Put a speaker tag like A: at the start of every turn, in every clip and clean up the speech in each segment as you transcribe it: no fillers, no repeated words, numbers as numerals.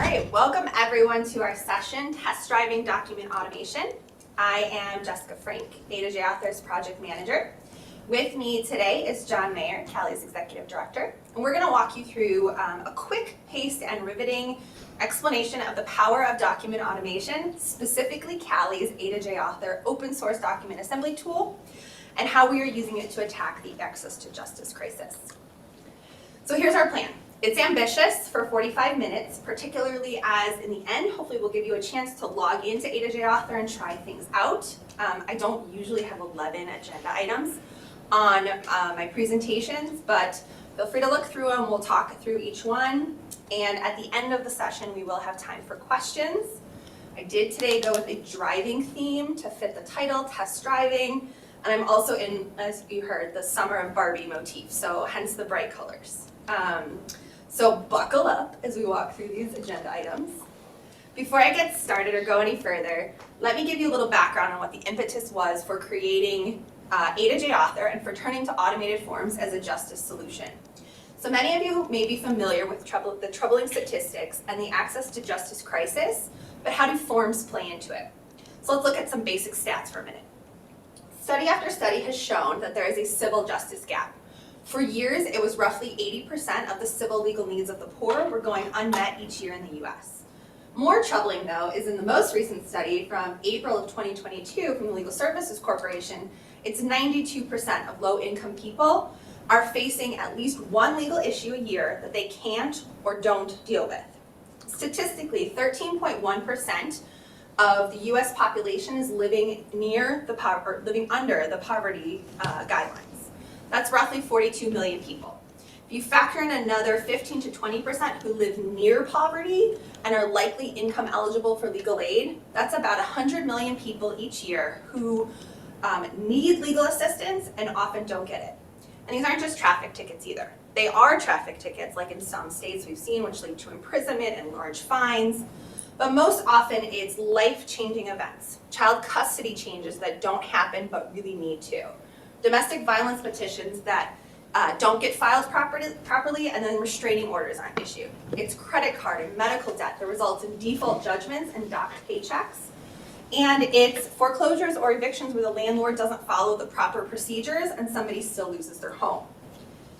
A: right, welcome everyone to our session, Test Driving Document Automation. I am Jessica Frank, A2J Author's Project Manager. With me today is John Mayer, CALI's Executive Director, and we're going to walk you through a quick, paced, and riveting explanation of the power of document automation, specifically CALI's A2J Author open source document assembly tool, and how we are using it to attack the access to justice crisis. So here's our plan. It's ambitious for 45 minutes, particularly as in the end, hopefully we'll give you a chance to log into A2J Author and try things out. I don't usually have 11 agenda items on my presentations, but feel free to look through them. We'll talk through each one. And at the end of the session, we will have time for questions. I did today go with a driving theme to fit the title, Test Driving. And I'm also in, as you heard, the Summer of Barbie motif, so hence the bright colors. So buckle up as we walk through these agenda items. Before I get started or go any further, let me give you a little background on what the impetus was for creating A2J Author and for turning to automated forms as a justice solution. So many of you may be familiar with the troubling statistics and the access to justice crisis, but how do forms play into it? So let's look at some basic stats for a minute. Study after study has shown that there is a civil justice gap. For years, it was roughly 80% of the civil legal needs of the poor were going unmet each year in the US. More troubling, though, is in the most recent study from April of 2022 from the Legal Services Corporation, it's 92% of low-income people are facing at least one legal issue a year that they can't or don't deal with. Statistically, 13.1% of the US population is living under the poverty guidelines. That's roughly 42 million people. If you factor in another 15 to 20% who live near poverty and are likely income eligible for legal aid, that's about 100 million people each year who need legal assistance and often don't get it. And these aren't just traffic tickets either. They are traffic tickets, like in some states we've seen, which lead to imprisonment and large fines. But most often it's life-changing events, child custody changes that don't happen but really need to, domestic violence petitions that don't get filed properly, and then restraining orders aren't issued. It's credit card and medical debt that results in default judgments and docked paychecks. And it's foreclosures or evictions where the landlord doesn't follow the proper procedures and somebody still loses their home.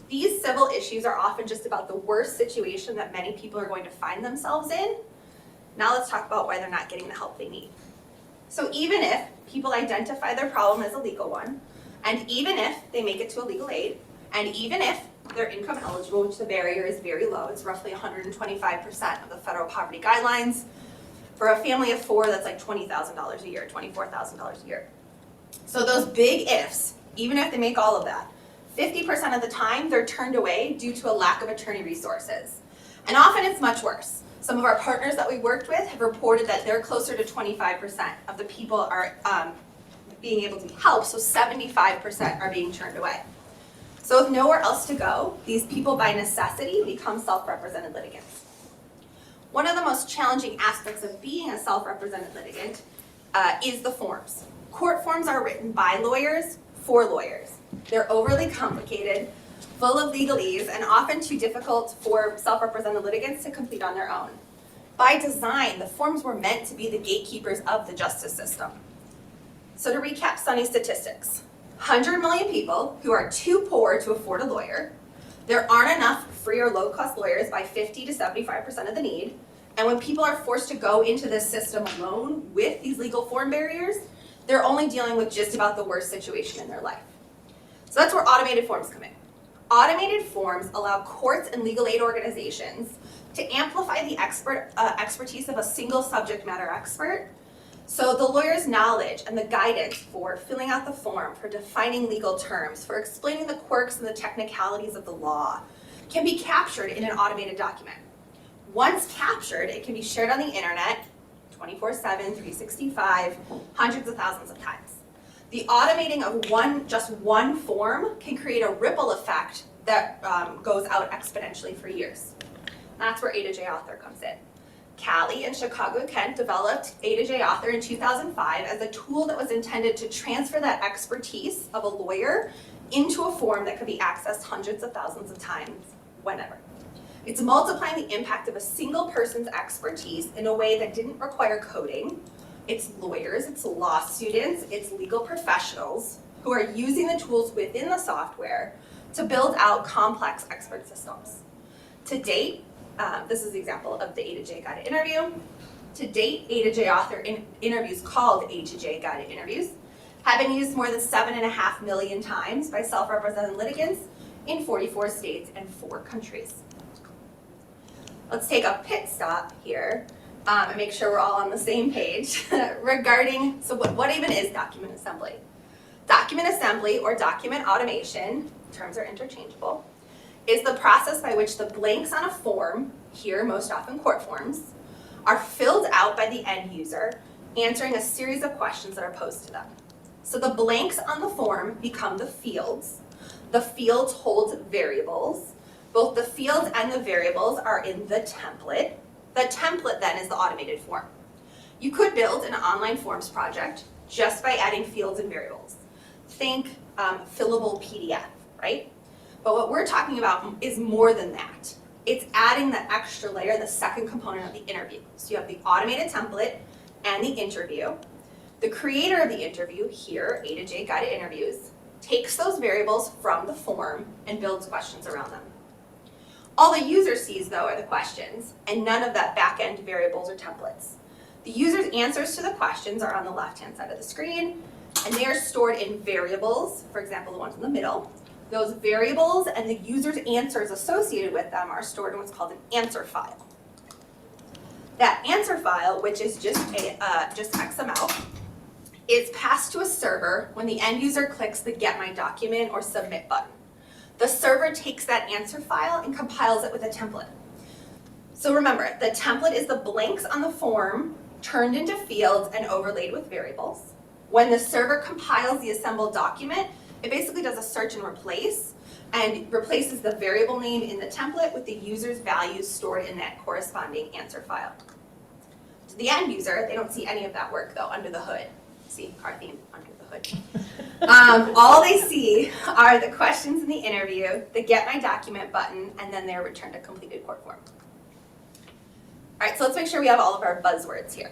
A: These civil issues are often just about the worst situation that many people are going to find themselves in. Now let's talk about why they're not getting the help they need. So even if people identify their problem as a legal one, and even if they make it to a legal aid, and even if they're income eligible, which the barrier is very low, it's roughly 125% of the federal poverty guidelines. For a family of four, that's like $20,000 a year, $24,000 a year. So those big ifs, even if they make all of that, 50% of the time they're turned away due to a lack of attorney resources. And often it's much worse. Some of our partners that we worked with have reported that they're closer to 25% of the people are being able to be helped, so 75% are being turned away. So with nowhere else to go, these people by necessity become self-represented litigants. One of the most challenging aspects of being a self-represented litigant is the forms. Court forms are written by lawyers for lawyers. They're overly complicated, full of legalese, and often too difficult for self-represented litigants to complete on their own. By design, the forms were meant to be the gatekeepers of the justice system. So to recap stunning statistics, 100 million people who are too poor to afford a lawyer, there aren't enough free or low-cost lawyers by 50 to 75% of the need, and when people are forced to go into this system alone with these legal form barriers, they're only dealing with just about the worst situation in their life. So that's where automated forms come in. Automated forms allow courts and legal aid organizations to amplify the expertise of a single subject matter expert. So the lawyer's knowledge and the guidance for filling out the form, for defining legal terms, for explaining the quirks and the technicalities of the law can be captured in an automated document. Once captured, it can be shared on the internet 24/7, 365, hundreds of thousands of times. The automating of just one form can create a ripple effect that goes out exponentially for years. That's where A2J Author comes in. CALI and Chicago Kent developed A2J Author in 2005 as a tool that was intended to transfer that expertise of a lawyer into a form that could be accessed hundreds of thousands of times, whenever. It's multiplying the impact of a single person's expertise in a way that didn't require coding. It's lawyers, it's law students, it's legal professionals who are using the tools within the software to build out complex expert systems. To date, this is the example of the A2J guided interview. To date, A2J Author interviews called A2J guided interviews have been used more than 7.5 million times by self-represented litigants in 44 states and 4 countries. Let's take a pit stop here and make sure we're all on the same page regarding, so what even is document assembly? Document assembly or document automation, terms are interchangeable, is the process by which the blanks on a form, here most often court forms, are filled out by the end user, answering a series of questions that are posed to them. So the blanks on the form become the fields. The fields hold variables. Both the fields and the variables are in the template. The template then is the automated form. You could build an online forms project just by adding fields and variables. Think fillable PDF, right? But what we're talking about is more than that. It's adding the extra layer, the second component of the interview. So you have the automated template and the interview. The creator of the interview, here, A2J Guided Interviews, takes those variables from the form and builds questions around them. All the user sees, though, are the questions, and none of that back-end variables or templates. The user's answers to the questions are on the left-hand side of the screen, and they are stored in variables, for example, the ones in the middle. Those variables and the user's answers associated with them are stored in what's called an answer file. That answer file, which is just XML, is passed to a server when the end user clicks the Get My Document or Submit button. The server takes that answer file and compiles it with a template. So remember, the template is the blanks on the form turned into fields and overlaid with variables. When the server compiles the assembled document, it basically does a search and replace and replaces the variable name in the template with the user's values stored in that corresponding answer file. To the end user, they don't see any of that work though under the hood. See, car theme under the hood. All they see are the questions in the interview, the Get My Document button, and then their return to completed court form. All right, so let's make sure we have all of our buzzwords here.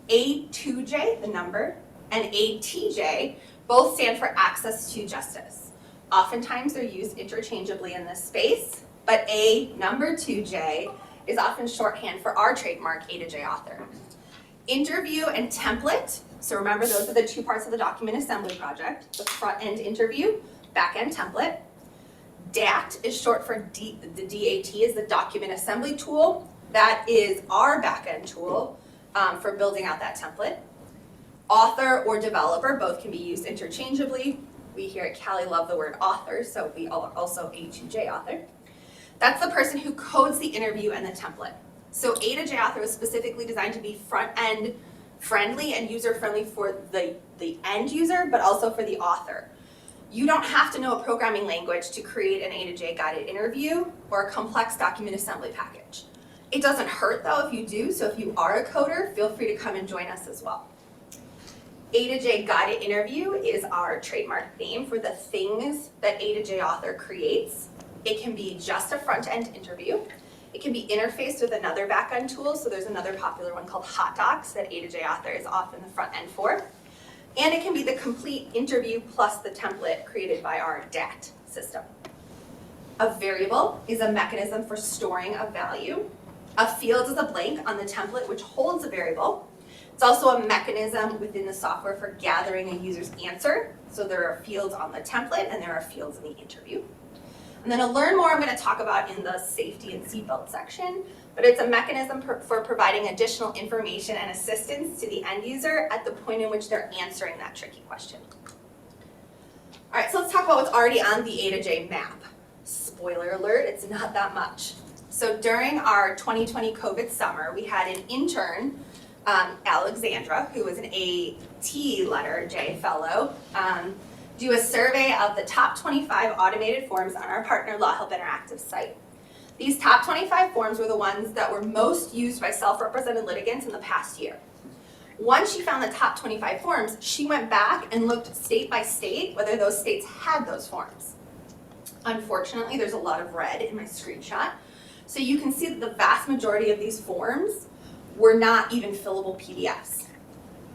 A: A2J, the number, and ATJ both stand for access to justice. Oftentimes they're used interchangeably in this space, but number 2J is often shorthand for our trademark, A2J Author. Interview and template, so remember those are the 2 parts of the document assembly project, the front end interview, back end template. DAT is short for the DAT is the document assembly tool. That is our back end tool for building out that template. Author or developer both can be used interchangeably. We here at CALI love the word author, so we are also A2J Author. That's the person who codes the interview and the template. So A2J Author was specifically designed to be front-end friendly and user-friendly for the end user, but also for the author. You don't have to know a programming language to create an A2J guided interview or a complex document assembly package. It doesn't hurt though if you do, so if you are a coder, feel free to come and join us as well. A2J Guided Interview is our trademark name for the things that A2J Author creates. It can be just a front-end interview. It can be interfaced with another back-end tool, so there's another popular one called Hot Docs that A2J Author is often the front end for. And it can be the complete interview plus the template created by our DAT system. A variable is a mechanism for storing a value. A field is a blank on the template which holds a variable. It's also a mechanism within the software for gathering a user's answer. So there are fields on the template and there are fields in the interview. And then to learn more, I'm going to talk about in the safety and seatbelt section, but it's a mechanism for providing additional information and assistance to the end user at the point in which they're answering that tricky question. All right, so let's talk about what's already on the A2J map. Spoiler alert, it's not that much. So during our 2020 COVID summer, we had an intern, Alexandra, who was an AT letter J fellow, do a survey of the top 25 automated forms on our partner Law Help Interactive site. These top 25 forms were the ones that were most used by self-represented litigants in the past year. Once she found the top 25 forms, she went back and looked state by state whether those states had those forms. Unfortunately, there's a lot of red in my screenshot, So you can see that the vast majority of these forms were not even fillable PDFs.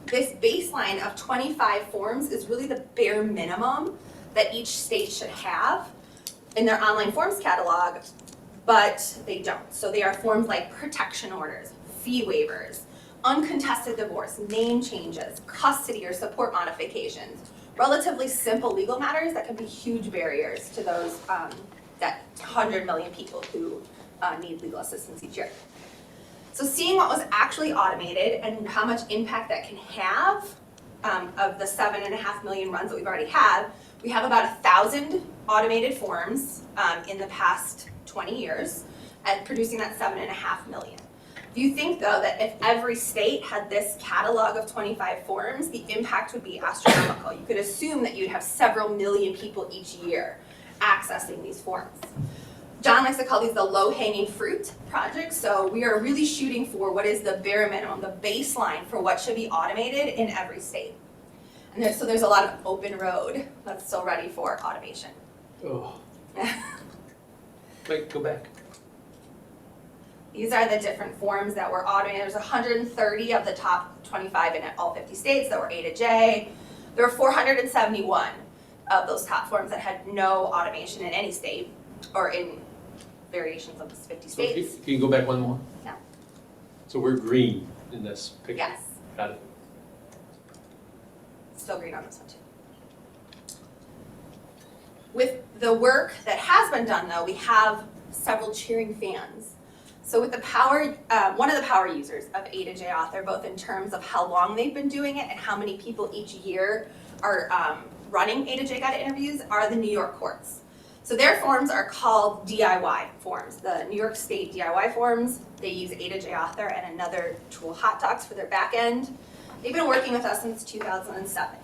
A: This baseline of 25 forms is really the bare minimum that each state should have in their online forms catalog, but they don't. So they are forms like protection orders, fee waivers, uncontested divorce, name changes, custody or support modifications, relatively simple legal matters that can be huge barriers to those that 100 million people who need legal assistance each year. So seeing what was actually automated and how much impact that can have of the 7.5 million runs that we've already had, we have about 1,000 automated forms in the past 20 years and producing that 7.5 million. Do you think, though, that if every state had this catalog of 25 forms, the impact would be astronomical? You could assume that you'd have several million people each year accessing these forms. John likes to call these the low-hanging fruit projects, so we are really shooting for what is the bare minimum, the baseline for what should be automated in every state. And so there's a lot of open road that's still ready for automation.
B: Oh. Wait, go back.
A: These are the different forms that were automated. There's 130 of the top 25 in all 50 states that were A2J. There were 471 of those top forms that had no automation in any state or in variations of the 50 states.
B: So can you go back one more?
A: Yeah.
B: So we're green in this picture?
A: Yes.
B: Got it.
A: Still green on this one too. With the work that has been done, though, we have several cheering fans. So with the power, one of the power users of A2J Author, both in terms of how long they've been doing it and how many people each year are running A2J guided interviews, are the New York courts. So their forms are called DIY forms. The New York State DIY forms, they use A2J Author and another tool, Hot Docs, for their back end. They've been working with us since 2007.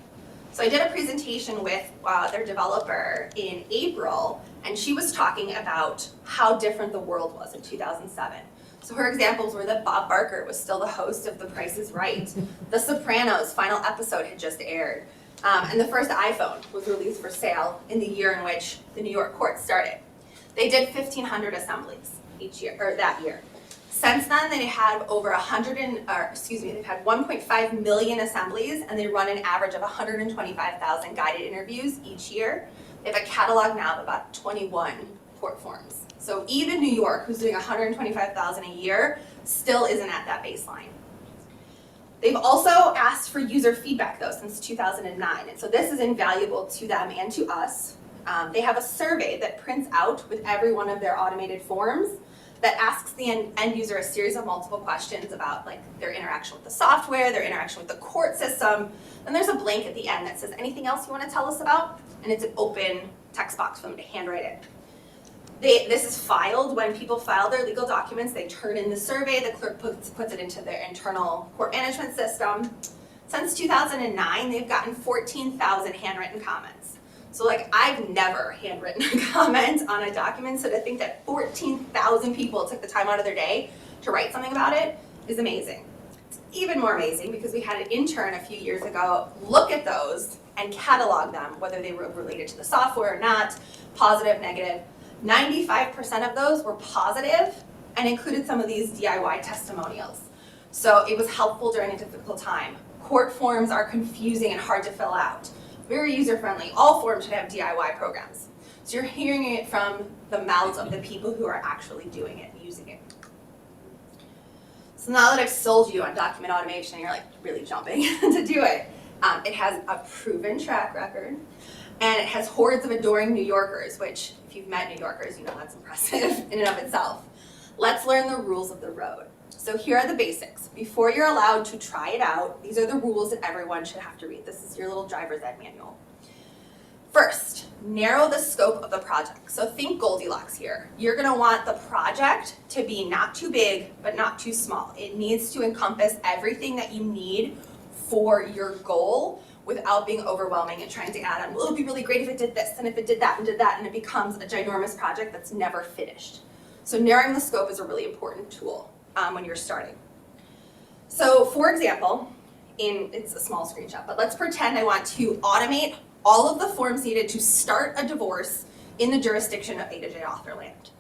A: So I did a presentation with their developer in April, and she was talking about how different the world was in 2007. So her examples were that Bob Barker was still the host of The Price is Right. The Sopranos' final episode had just aired. And the first iPhone was released for sale in the year in which the New York court started. They did 1,500 assemblies each year, or that year. Since then, they have over they've had 1.5 million assemblies, and they run an average of 125,000 guided interviews each year. They have a catalog now of about 21 court forms. So even New York, who's doing 125,000 a year, still isn't at that baseline. They've also asked for user feedback, though, since 2009, and so this is invaluable to them and to us. They have a survey that prints out with every one of their automated forms that asks the end user a series of multiple questions about their interaction with the software, their interaction with the court system. Then there's a blank at the end that says, anything else you want to tell us about? And it's an open text box for them to handwrite in. This is filed when people file their legal documents. They turn in the survey, the clerk puts it into their internal court management system. Since 2009, they've gotten 14,000 handwritten comments. So I've never handwritten a comment on a document, so to think that 14,000 people took the time out of their day to write something about it is amazing. It's even more amazing because we had an intern a few years ago look at those and catalog them, whether they were related to the software or not, positive, negative. 95% of those were positive and included some of these DIY testimonials. So it was helpful during a difficult time. Court forms are confusing and hard to fill out. Very user-friendly. All forms should have DIY programs. So you're hearing it from the mouths of the people who are actually doing it and using it. So now that I've sold you on document automation, you're really jumping to do it. It has a proven track record, and it has hordes of adoring New Yorkers, which if you've met New Yorkers, you know that's impressive in and of itself. Let's learn the rules of the road. So here are the basics. Before you're allowed to try it out, these are the rules that everyone should have to read. This is your little driver's ed manual. First, narrow the scope of the project. So think Goldilocks here. You're going to want the project to be not too big, but not too small. It needs to encompass everything that you need for your goal without being overwhelming and trying to add on, well, it would be really great if it did this, and if it did that, and it becomes a ginormous project that's never finished. So narrowing the scope is a really important tool when you're starting. So for example, it's a small screenshot, but let's pretend I want to automate all of the forms needed to start a divorce in the jurisdiction of A2J Author land.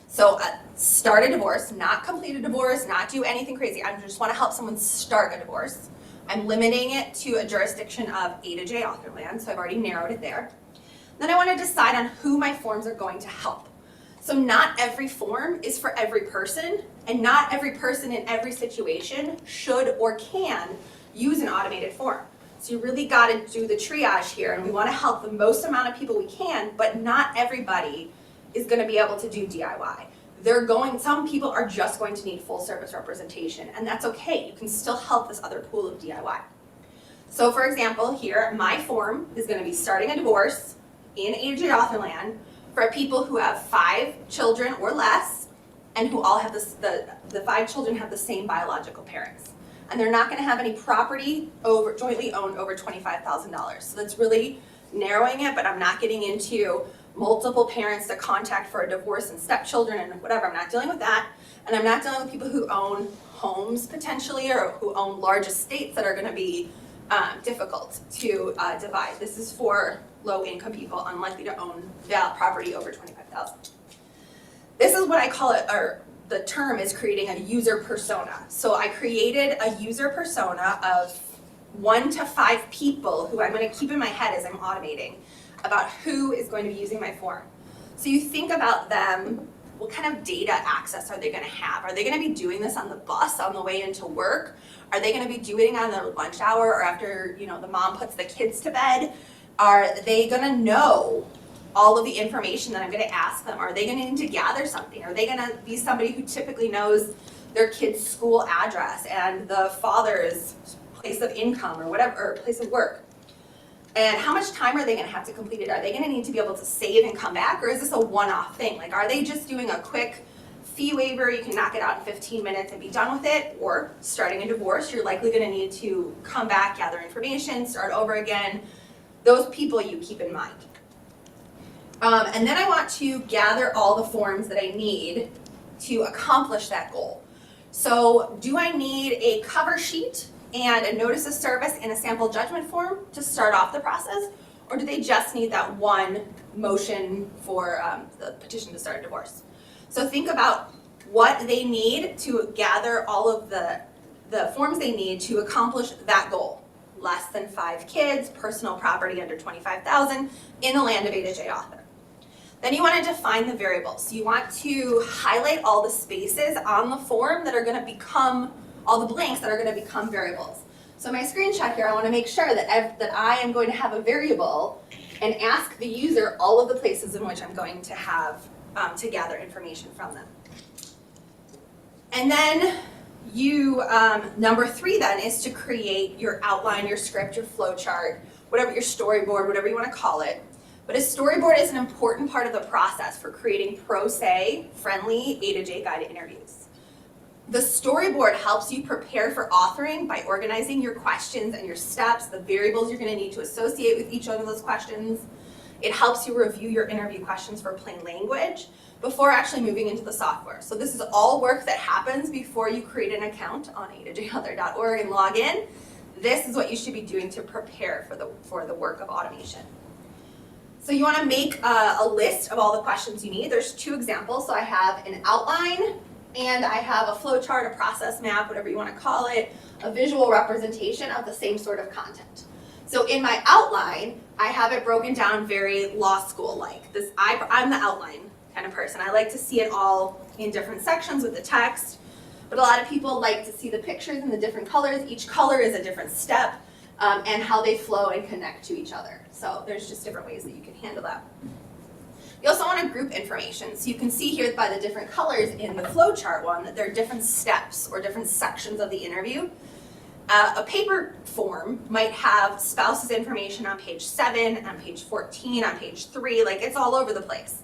A: So start a divorce, not complete a divorce, not do anything crazy. I just want to help someone start a divorce. I'm limiting it to a jurisdiction of A2J Author land, so I've already narrowed it there. Then I want to decide on who my forms are going to help. So not every form is for every person, and not every person in every situation should or can use an automated form. So you really got to do the triage here, and we want to help the most amount of people we can, but not everybody is going to be able to do DIY. Some people are just going to need full service representation, and that's okay. You can still help this other pool of DIY. So for example, here, my form is going to be starting a divorce in A2J Author land for people who have 5 children or less, and who all have the 5 children have the same biological parents. And they're not going to have any property jointly owned over $25,000. So that's really narrowing it, but I'm not getting into multiple parents to contact for a divorce and stepchildren and whatever. I'm not dealing with that. And I'm not dealing with people who own homes potentially, or who own large estates that are going to be difficult to divide. This is for low-income people, unlikely to own property over $25,000. This is what I call it, or the term is creating a user persona. So I created a user persona of 1 to 5 people who I'm going to keep in my head as I'm automating about who is going to be using my form. So you think about them, what kind of data access are they going to have? Are they going to be doing this on the bus on the way into work? Are they going to be doing it on their lunch hour, or after the mom puts the kids to bed? Are they going to know all of the information that I'm going to ask them? Are they going to need to gather something? Are they going to be somebody who typically knows their kid's school address and the father's place of income or whatever, or place of work? And how much time are they going to have to complete it? Are they going to need to be able to save and come back, or is this a one-off thing? Like, are they just doing a quick fee waiver, you can knock it out in 15 minutes and be done with it? Or starting a divorce, you're likely going to need to come back, gather information, start over again. Those people you keep in mind. And then I want to gather all the forms that I need to accomplish that goal. So do I need a cover sheet and a notice of service and a sample judgment form to start off the process? Or do they just need that one motion for the petition to start a divorce? So think about what they need to gather all of the forms they need to accomplish that goal. Less than 5 kids, personal property under $25,000 in the land of A2J Author. Then you want to define the variables. You want to highlight all the spaces on the form that are going to become, all the blanks that are going to become variables. So my screenshot here, I want to make sure that I am going to have a variable and ask the user all of the places in which I'm going to have to gather information from them. And then number 3 then is to create your outline, your script, your flow chart, whatever, your storyboard, whatever you want to call it. But a storyboard is an important part of the process for creating pro se friendly A2J guided interviews. The storyboard helps you prepare for authoring by organizing your questions and your steps, the variables you're going to need to associate with each one of those questions. It helps you review your interview questions for plain language before actually moving into the software. So this is all work that happens before you create an account on a2jauthor.org and log in. This is what you should be doing to prepare for the work of automation. So you want to make a list of all the questions you need. There's 2 examples. So I have an outline and I have a flow chart, a process map, whatever you want to call it, a visual representation of the same sort of content. So in my outline, I have it broken down very law school-like. I'm the outline kind of person. I like to see it all in different sections with the text, but a lot of people like to see the pictures in the different colors. Each color is a different step, and how they flow and connect to each other. So there's just different ways that you can handle that. You also want to group information. So you can see here by the different colors in the flowchart one that there are different steps or different sections of the interview. A paper form might have spouse's information on page 7, on page 14, on page 3, like it's all over the place.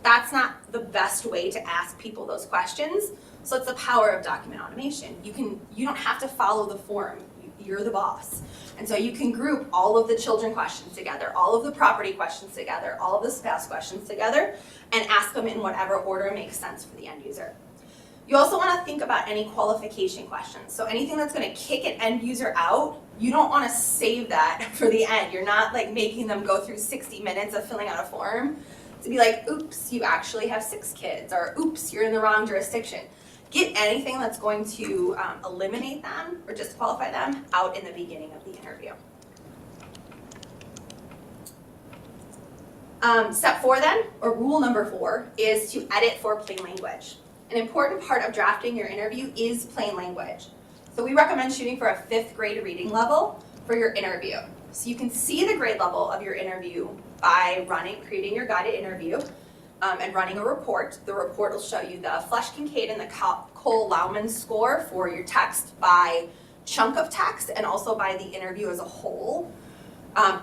A: That's not the best way to ask people those questions. So it's the power of document automation. You don't have to follow the form. You're the boss. And so you can group all of the children questions together, all of the property questions together, all of the spouse questions together, and ask them in whatever order makes sense for the end user. You also want to think about any qualification questions. So anything that's going to kick an end user out, you don't want to save that for the end. You're not like making them go through 60 minutes of filling out a form. to be like, oops, you actually have 6 kids, or oops, you're in the wrong jurisdiction. Get anything that's going to eliminate them or disqualify them out in the beginning of the interview. Step 4 then, or rule number 4, is to edit for plain language. An important part of drafting your interview is plain language. So we recommend shooting for a 5th grade reading level for your interview. So you can see the grade level of your interview by creating your guided interview and running a report. The report will show you the Flesch-Kincaid and the Cole-Lauman score for your text by chunk of text and also by the interview as a whole.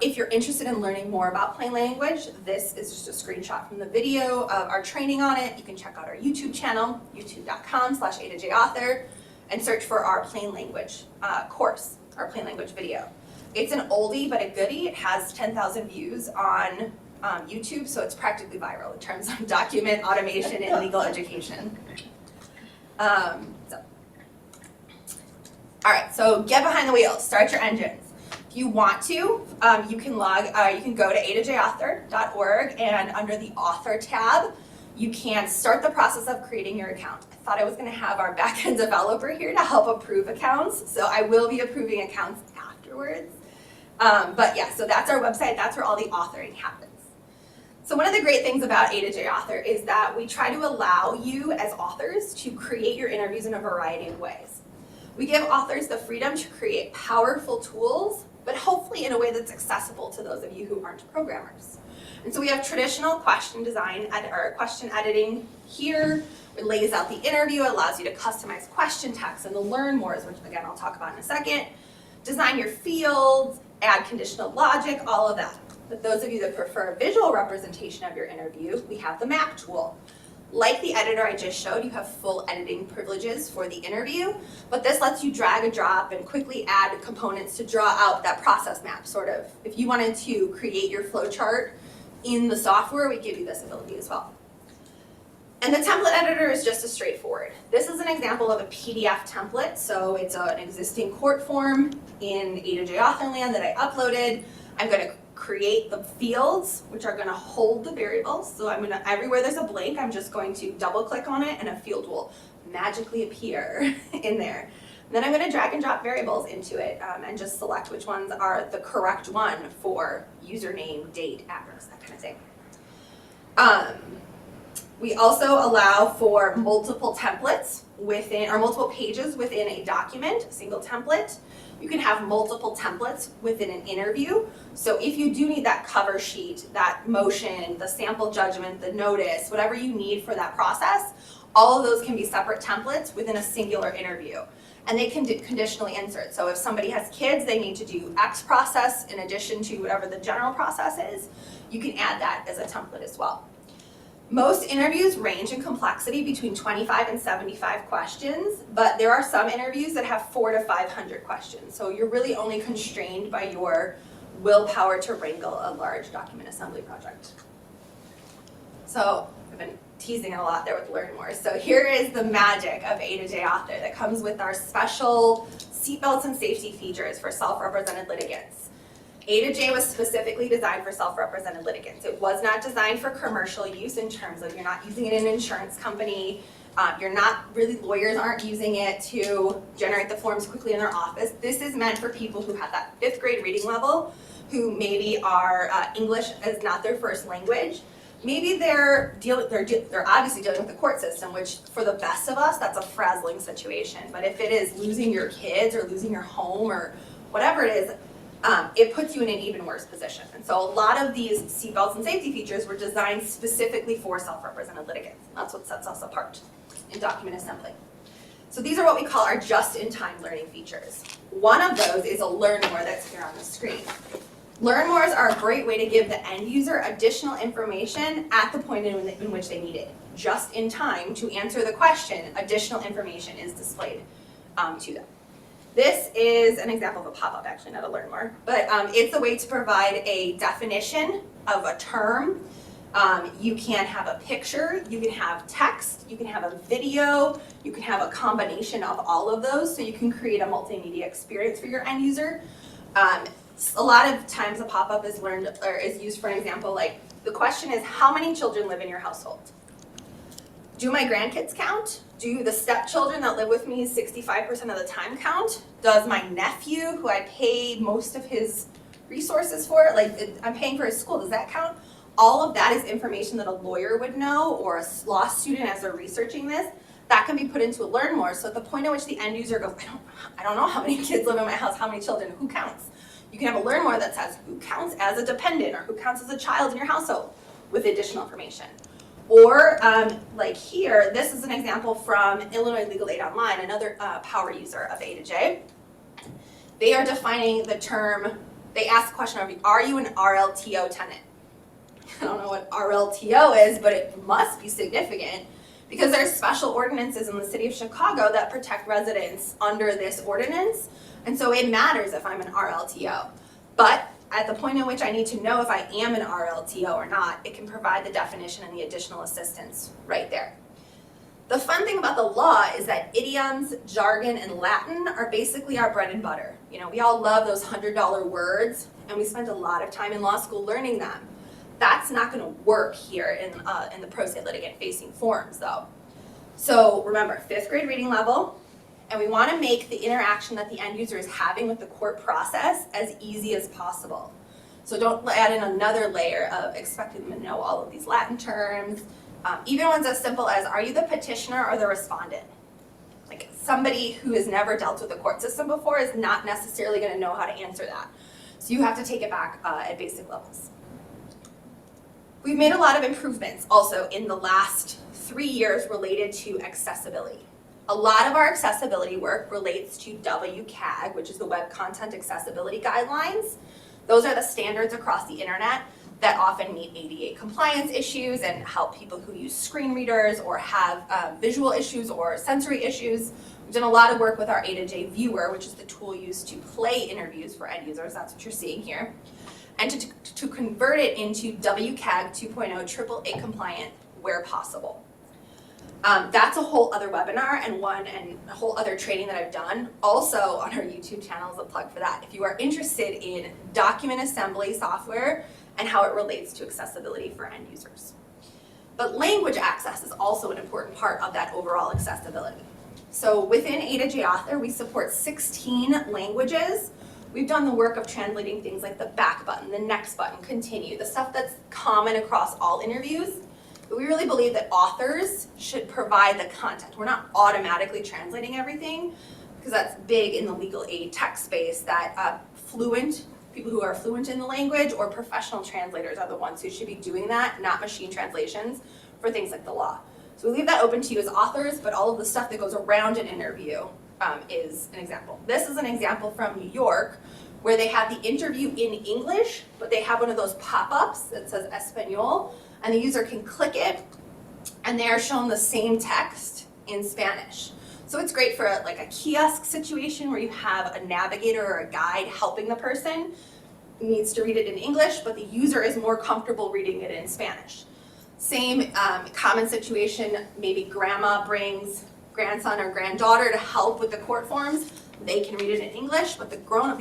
A: If you're interested in learning more about plain language, this is just a screenshot from the video of our training on it. You can check out our YouTube channel, youtube.com/A2J Author, and search for our plain language course, our plain language video. It's an oldie but a goodie. It has 10,000 views on YouTube, so it's practically viral in terms of document automation and legal education. All right, so get behind the wheel, start your engines. If you want to, you can go to a2jauthor.org, and under the author tab, you can start the process of creating your account. I thought I was going to have our backend developer here to help approve accounts, so I will be approving accounts afterwards. But yeah, so that's our website. That's where all the authoring happens. So one of the great things about A2J Author is that we try to allow you as authors to create your interviews in a variety of ways. We give authors the freedom to create powerful tools, but hopefully in a way that's accessible to those of you who aren't programmers. And so we have traditional question design or question editing here. It lays out the interview, it allows you to customize question text and the learn mores, which again I'll talk about in a second. Design your fields, add conditional logic, all of that. But those of you that prefer visual representation of your interview, we have the map tool. Like the editor I just showed, you have full editing privileges for the interview, but this lets you drag and drop and quickly add components to draw out that process map, sort of. If you wanted to create your flowchart in the software, we give you this ability as well. And the template editor is just as straightforward. This is an example of a PDF template, so it's an existing court form in A2J Authorland that I uploaded. I'm going to create the fields, which are going to hold the variables. So everywhere there's a blank, I'm just going to double click on it and a field will magically appear in there. And then I'm going to drag and drop variables into it and just select which ones are the correct one for username, date, address, that kind of thing. We also allow for multiple templates within, or multiple pages within a document, a single template. You can have multiple templates within an interview. So if you do need that cover sheet, that motion, the sample judgment, the notice, whatever you need for that process, all of those can be separate templates within a singular interview. And they can conditionally insert. So if somebody has kids, they need to do X process in addition to whatever the general process is. You can add that as a template as well. Most interviews range in complexity between 25 and 75 questions, but there are some interviews that have 400 to 500 questions. So you're really only constrained by your willpower to wrangle a large document assembly project. So I've been teasing it a lot there with learn more. So here is the magic of A2J Author that comes with our special seatbelts and safety features for self-represented litigants. A2J was specifically designed for self-represented litigants. It was not designed for commercial use in terms of you're not using it in an insurance company, lawyers aren't using it to generate the forms quickly in their office. This is meant for people who have that 5th grade reading level, who maybe are English is not their first language. Maybe they're obviously dealing with the court system, which for the best of us, that's a frazzling situation. But if it is losing your kids or losing your home or whatever it is, it puts you in an even worse position. And so a lot of these seatbelts and safety features were designed specifically for self-represented litigants. That's what sets us apart in document assembly. So these are what we call our just-in-time learning features. One of those is a learn more that's here on the screen. Learn mores are a great way to give the end user additional information at the point in which they need it. Just in time to answer the question, additional information is displayed to them. This is an example of a pop-up, actually, not a learn more, but it's a way to provide a definition of a term. You can have a picture, you can have text, you can have a video, you can have a combination of all of those, so you can create a multimedia experience for your end user. A lot of times a pop-up is used for an example like The question is, how many children live in your household? Do my grandkids count? Do the stepchildren that live with me 65% of the time count? Does my nephew, who I pay most of his resources for, like I'm paying for his school, does that count? All of that is information that a lawyer would know or a law student as they're researching this. That can be put into a learn more. So at the point at which the end user goes, I don't know how many kids live in my house, how many children, who counts? You can have a learn more that says who counts as a dependent or who counts as a child in your household with additional information. Or like here, this is an example from Illinois Legal Aid Online, another power user of A2J. They are defining the term, they ask the question, are you an RLTO tenant? I don't know what RLTO is, but it must be significant because there's special ordinances in the city of Chicago that protect residents under this ordinance. And so it matters if I'm an RLTO. But at the point in which I need to know if I am an RLTO or not, it can provide the definition and the additional assistance right there. The fun thing about the law is that idioms, jargon, and Latin are basically our bread and butter. You know, we all love those $100 words, and we spend a lot of time in law school learning them. That's not going to work here in the pro se litigant facing forms, though. So remember, 5th grade reading level, and we want to make the interaction that the end user is having with the court process as easy as possible. So don't add in another layer of expecting them to know all of these Latin terms, even ones as simple as, are you the petitioner or the respondent? Like somebody who has never dealt with the court system before is not necessarily going to know how to answer that. So you have to take it back at basic levels. We've made a lot of improvements also in the last 3 years related to accessibility. A lot of our accessibility work relates to WCAG, which is the Web Content Accessibility Guidelines. Those are the standards across the internet that often meet ADA compliance issues and help people who use screen readers or have visual issues or sensory issues. We've done a lot of work with our A2J Viewer, which is the tool used to play interviews for end users. That's what you're seeing here. And to convert it into WCAG 2.0 AAA compliant where possible. That's a whole other webinar and a whole other training that I've done. Also on our YouTube channel is a plug for that. If you are interested in document assembly software and how it relates to accessibility for end users. But language access is also an important part of that overall accessibility. So within A2J Author, we support 16 languages. We've done the work of translating things like the back button, the next button, continue, the stuff that's common across all interviews. But we really believe that authors should provide the content. We're not automatically translating everything because that's big in the legal aid tech space that people who are fluent in the language or professional translators are the ones who should be doing that, not machine translations for things like the law. So we leave that open to you as authors, but all of the stuff that goes around an interview is an example. This is an example from New York where they have the interview in English, but they have one of those pop-ups that says Espanol, and the user can click it, and they are shown the same text in Spanish. So it's great for like a kiosk situation where you have a navigator or a guide helping the person who needs to read it in English, but the user is more comfortable reading it in Spanish. Same common situation, maybe grandma brings grandson or granddaughter to help with the court forms. They can read it in English, but the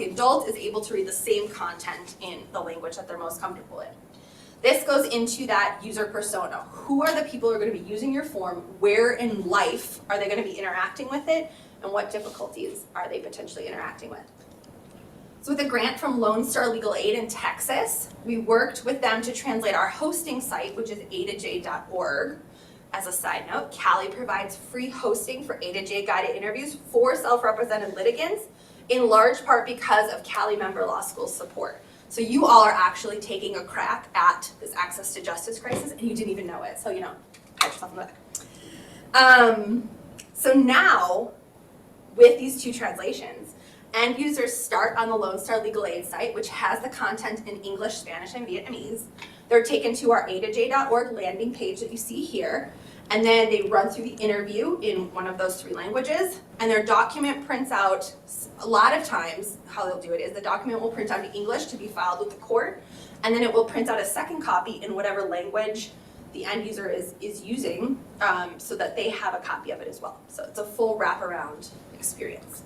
A: adult is able to read the same content in the language that they're most comfortable in. This goes into that user persona. Who are the people who are going to be using your form? Where in life are they going to be interacting with it? And what difficulties are they potentially interacting with? So with a grant from Lone Star Legal Aid in Texas, we worked with them to translate our hosting site, which is a2j.org. As a side note, CALI provides free hosting for A2J guided interviews for self-represented litigants, in large part because of CALI member law school support. So you all are actually taking a crack at this access to justice crisis, and you didn't even know it. So, pat yourself on the back. So now, with these two translations, end users start on the Lone Star Legal Aid site, which has the content in English, Spanish, and Vietnamese. They're taken to our a2j.org landing page that you see here, and then they run through the interview in one of those 3 languages, and their document prints out. A lot of times, how they'll do it is the document will print out in English to be filed with the court, and then it will print out a second copy in whatever language the end user is using, so that they have a copy of it as well. So it's a full wraparound experience.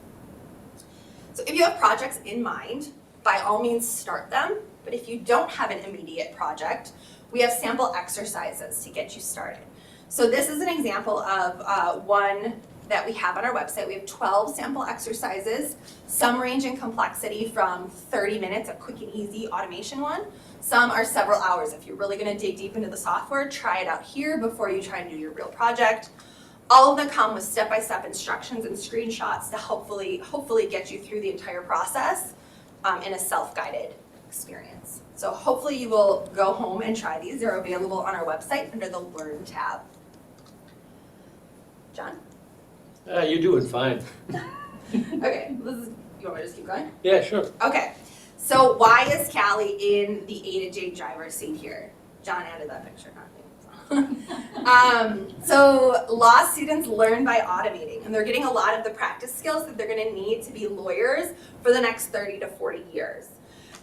A: So if you have projects in mind, by all means start them, but if you don't have an immediate project, we have sample exercises to get you started. So this is an example of one that we have on our website. We have 12 sample exercises. Some range in complexity from 30 minutes, a quick and easy automation one. Some are several hours. If you're really gonna dig deep into the software, try it out here before you try and do your real project. All of them come with step-by-step instructions and screenshots to hopefully get you through the entire process in a self-guided experience. So hopefully you will go home and try these. They're available on our website under the Learn tab. John?
B: You're doing fine.
A: Okay, you want me to just keep going?
B: Yeah, sure.
A: Okay, so why is CALI in the A2J driver's seat here? John added that picture, not me. So law students learn by automating, and they're getting a lot of the practice skills that they're gonna need to be lawyers for the next 30 to 40 years.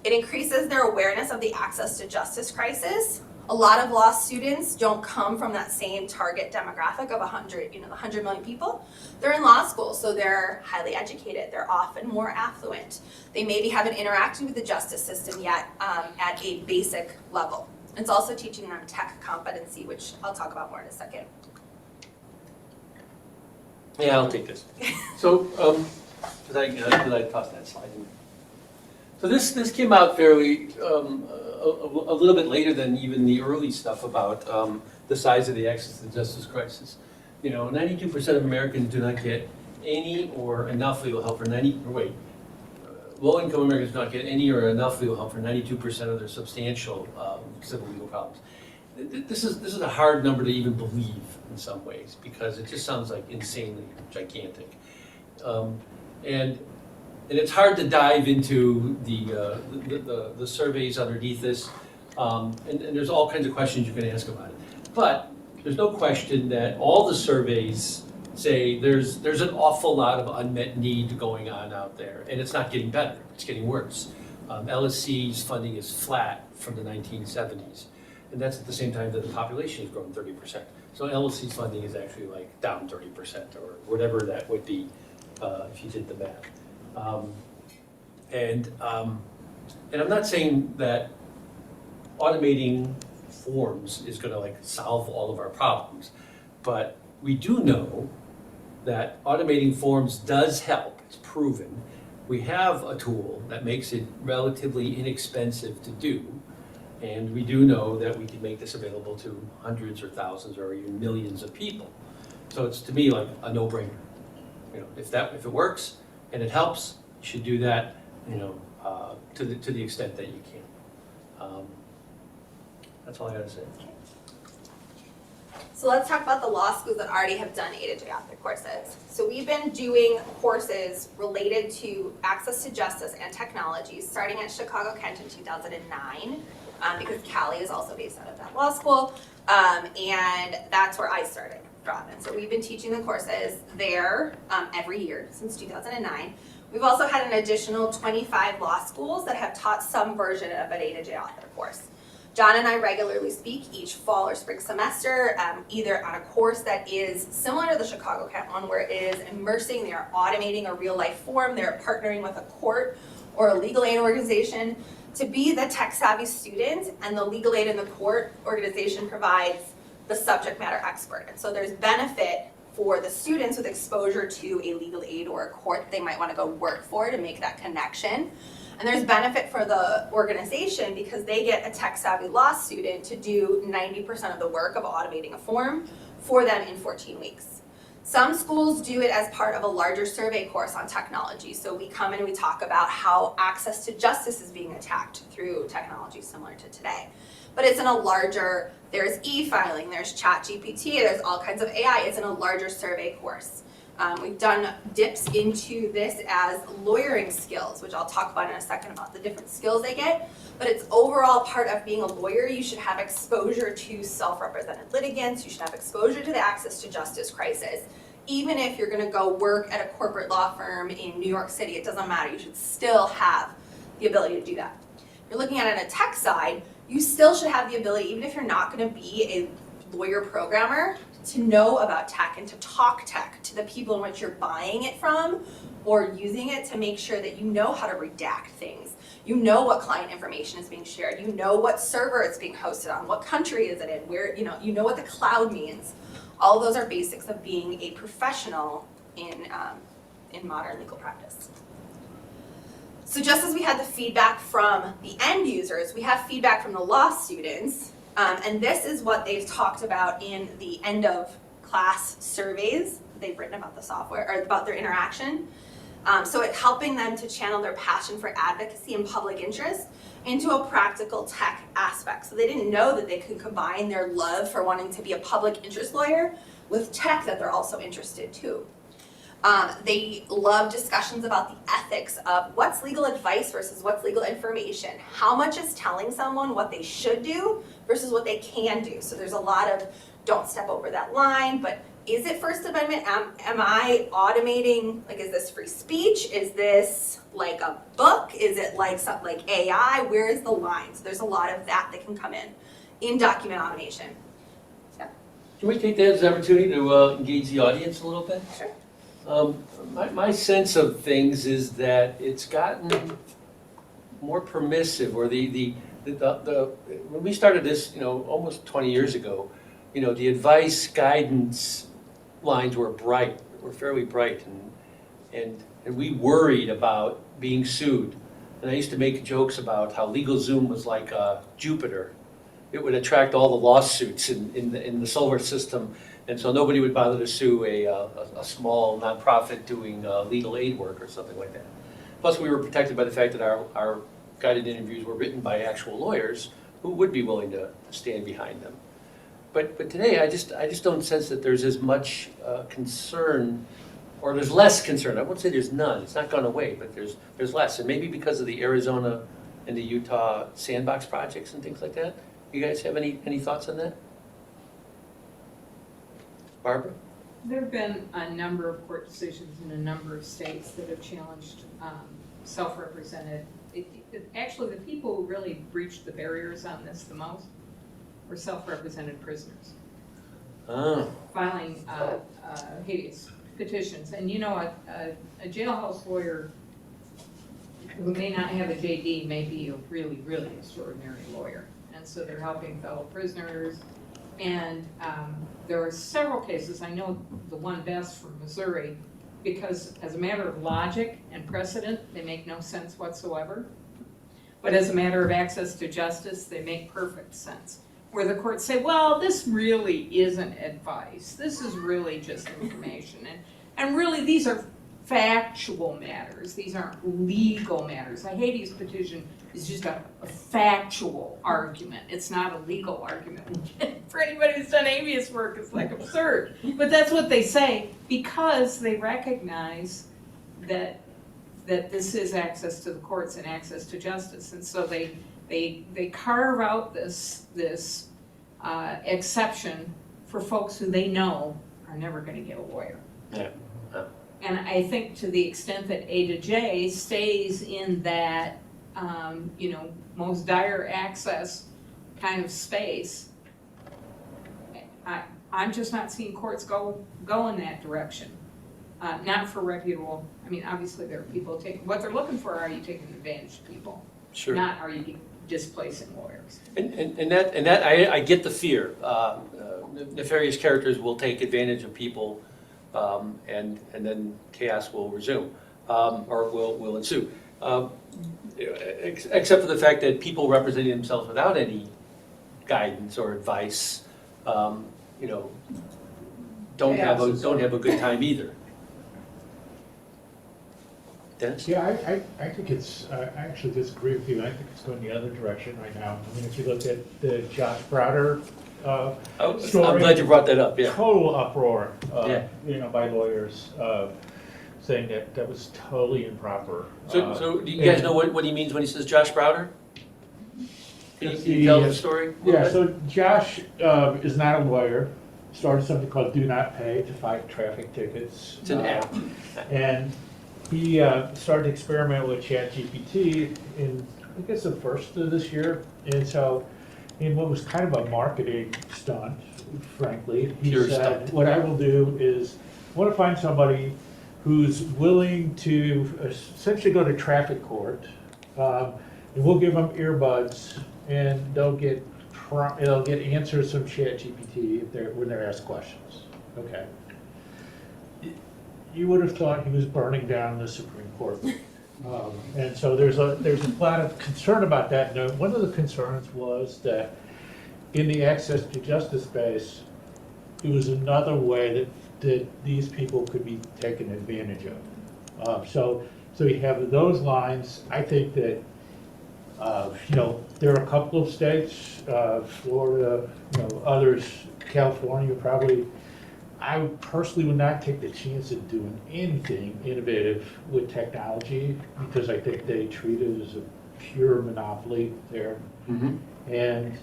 A: It increases their awareness of the access to justice crisis. A lot of law students don't come from that same target demographic of 100 million people. They're in law school, so they're highly educated. They're often more affluent. They maybe haven't interacted with the justice system yet at a basic level. It's also teaching them tech competency, which I'll talk about more in a second.
B: Yeah, I'll take this. So, did I toss that slide in? So this came out fairly, a little bit later than even the early stuff about the size of the access to justice crisis. 92% of Americans do not get any or enough legal help for low-income Americans do not get any or enough legal help for 92% of their substantial civil legal problems. This is a hard number to even believe in some ways because it just sounds like insanely gigantic. And it's hard to dive into the surveys underneath this, and there's all kinds of questions you can ask about it. But there's no question that all the surveys say there's an awful lot of unmet need going on out there, and it's not getting better, it's getting worse. LSC's funding is flat from the 1970s, and that's at the same time that the population has grown 30%. So LSC's funding is actually like down 30% or whatever that would be if you did the math. And I'm not saying that automating forms is going to solve all of our problems, but we do know that automating forms does help. It's proven. We have a tool that makes it relatively inexpensive to do, and we do know that we can make this available to hundreds or thousands or even millions of people. So it's to me like a no-brainer. If it works and it helps, you should do that. To the extent that you can. That's all I gotta say.
A: So let's talk about the law schools that already have done A2J Author courses. So we've been doing courses related to access to justice and technology starting at Chicago Kent in 2009 because CALI is also based out of that law school, and that's where I started from. And so we've been teaching the courses there every year since 2009. We've also had an additional 25 law schools that have taught some version of an A2J Author course. John and I regularly speak each fall or spring semester, either on a course that is similar to the Chicago Kent one, where it is immersing, they are automating a real life form, they're partnering with a court or a legal aid organization to be the tech savvy student, and the legal aid and the court organization provides the subject matter expert. And so there's benefit for the students with exposure to a legal aid or a court that they might want to go work for to make that connection. And there's benefit for the organization because they get a tech-savvy law student to do 90% of the work of automating a form for them in 14 weeks. Some schools do it as part of a larger survey course on technology. So we come in and we talk about how access to justice is being attacked through technology similar to today. But it's in a larger, there's e-filing, there's ChatGPT, there's all kinds of AI. It's in a larger survey course. We've done dips into this as lawyering skills, which I'll talk about in a second about the different skills they get. But it's overall part of being a lawyer. You should have exposure to self-represented litigants. You should have exposure to the access to justice crisis. Even if you're going to go work at a corporate law firm in New York City, it doesn't matter. You should still have the ability to do that. If you're looking at it on a tech side, you still should have the ability, even if you're not going to be a lawyer programmer, to know about tech and to talk tech to the people in which you're buying it from or using it, to make sure that you know how to redact things. You know what client information is being shared. You know what server it's being hosted on. What country is it in? Where, you know what the cloud means. All of those are basics of being a professional in modern legal practice. So just as we had the feedback from the end users, we have feedback from the law students, and this is what they've talked about in the end of class surveys they've written about the software, or about their interaction. So it's helping them to channel their passion for advocacy and public interest into a practical tech aspect. So they didn't know that they could combine their love for wanting to be a public interest lawyer with tech that they're also interested too. They love discussions about the ethics of what's legal advice versus what's legal information. How much is telling someone what they should do versus what they can do. So there's a lot of don't step over that line, but is it First Amendment? Am I automating, like, is this free speech? Is this like a book? Is it like something like AI? Where is the line? So there's a lot of that can come in document automation. Yeah.
B: Can we take that as an opportunity to engage the audience a little bit?
A: Sure.
B: My sense of things is that it's gotten more permissive, or the when we started this, almost 20 years ago, the advice guidance lines were fairly bright, and we worried about being sued. And I used to make jokes about how LegalZoom was like Jupiter. It would attract all the lawsuits in the solar system, and so nobody would bother to sue a small nonprofit doing legal aid work or something like that. Plus, we were protected by the fact that our guided interviews were written by actual lawyers who would be willing to stand behind them. But today, I just don't sense that there's as much concern, or there's less concern. I won't say there's none. It's not gone away, but there's less. And maybe because of the Arizona and the Utah sandbox projects and things like that. You guys have any thoughts on that? Barbara?
C: There have been a number of court decisions in a number of states that have challenged self-represented. Actually, the people who really breached the barriers on this the most were self-represented prisoners.
B: Oh.
C: Filing habeas petitions. And a jailhouse lawyer who may not have a JD may be a really, really extraordinary lawyer. And so they're helping fellow prisoners. And there are several cases, I know the one best from Missouri, because as a matter of logic and precedent, they make no sense whatsoever. But as a matter of access to justice, they make perfect sense. Where the courts say, well, this really isn't advice. This is really just information. And really, these are factual matters. These aren't legal matters. A habeas petition is just a factual argument. It's not a legal argument. For anybody who's done habeas work, it's like absurd. But that's what they say because they recognize that this is access to the courts and access to justice. And so they carve out this exception for folks who they know are never going to get a lawyer.
B: Yeah.
C: And I think to the extent that A2J stays in that, most dire access kind of space, I'm just not seeing courts go in that direction. Not for reputable. I mean, obviously there are people what they're looking for. Are you taking advantage of people?
B: Sure.
C: Not are you displacing lawyers?
B: And that I get the fear. Nefarious characters will take advantage of people, and then chaos will resume, or will ensue. Except for the fact that people representing themselves without any guidance or advice, don't have a good time either. Dennis?
D: Yeah, I think it's, I actually disagree with you. I think it's going the other direction right now. I mean, if you look at the Josh Browder story.
B: I'm glad you brought that up, yeah.
D: Total uproar,
B: Yeah.
D: By lawyers saying that was totally improper.
B: So do you guys know what he means when he says Josh Browder? Can you tell the story?
D: Yeah, so Josh is not a lawyer. Started something called Do Not Pay to fight traffic tickets.
B: It's an app.
D: And he started to experiment with ChatGPT in, I guess, the first of this year. And so in what was kind of a marketing stunt, frankly. He
B: Pure
D: said,
B: stunt.
D: what I will do is, I want to find somebody who's willing to essentially go to traffic court, and we'll give them earbuds, and they'll get answers from ChatGPT when they're asked questions. Okay. You would have thought he was burning down the Supreme Court. And so there's a lot of concern about that. Now, one of the concerns was that in the access to justice space, it was another way that these people could be taken advantage of. So you have those lines. I think that there are a couple of states, Florida, others, California probably. I personally would not take the chance of doing anything innovative with technology because I think they treat it as a pure monopoly there.
B: Mm-hmm.
D: And,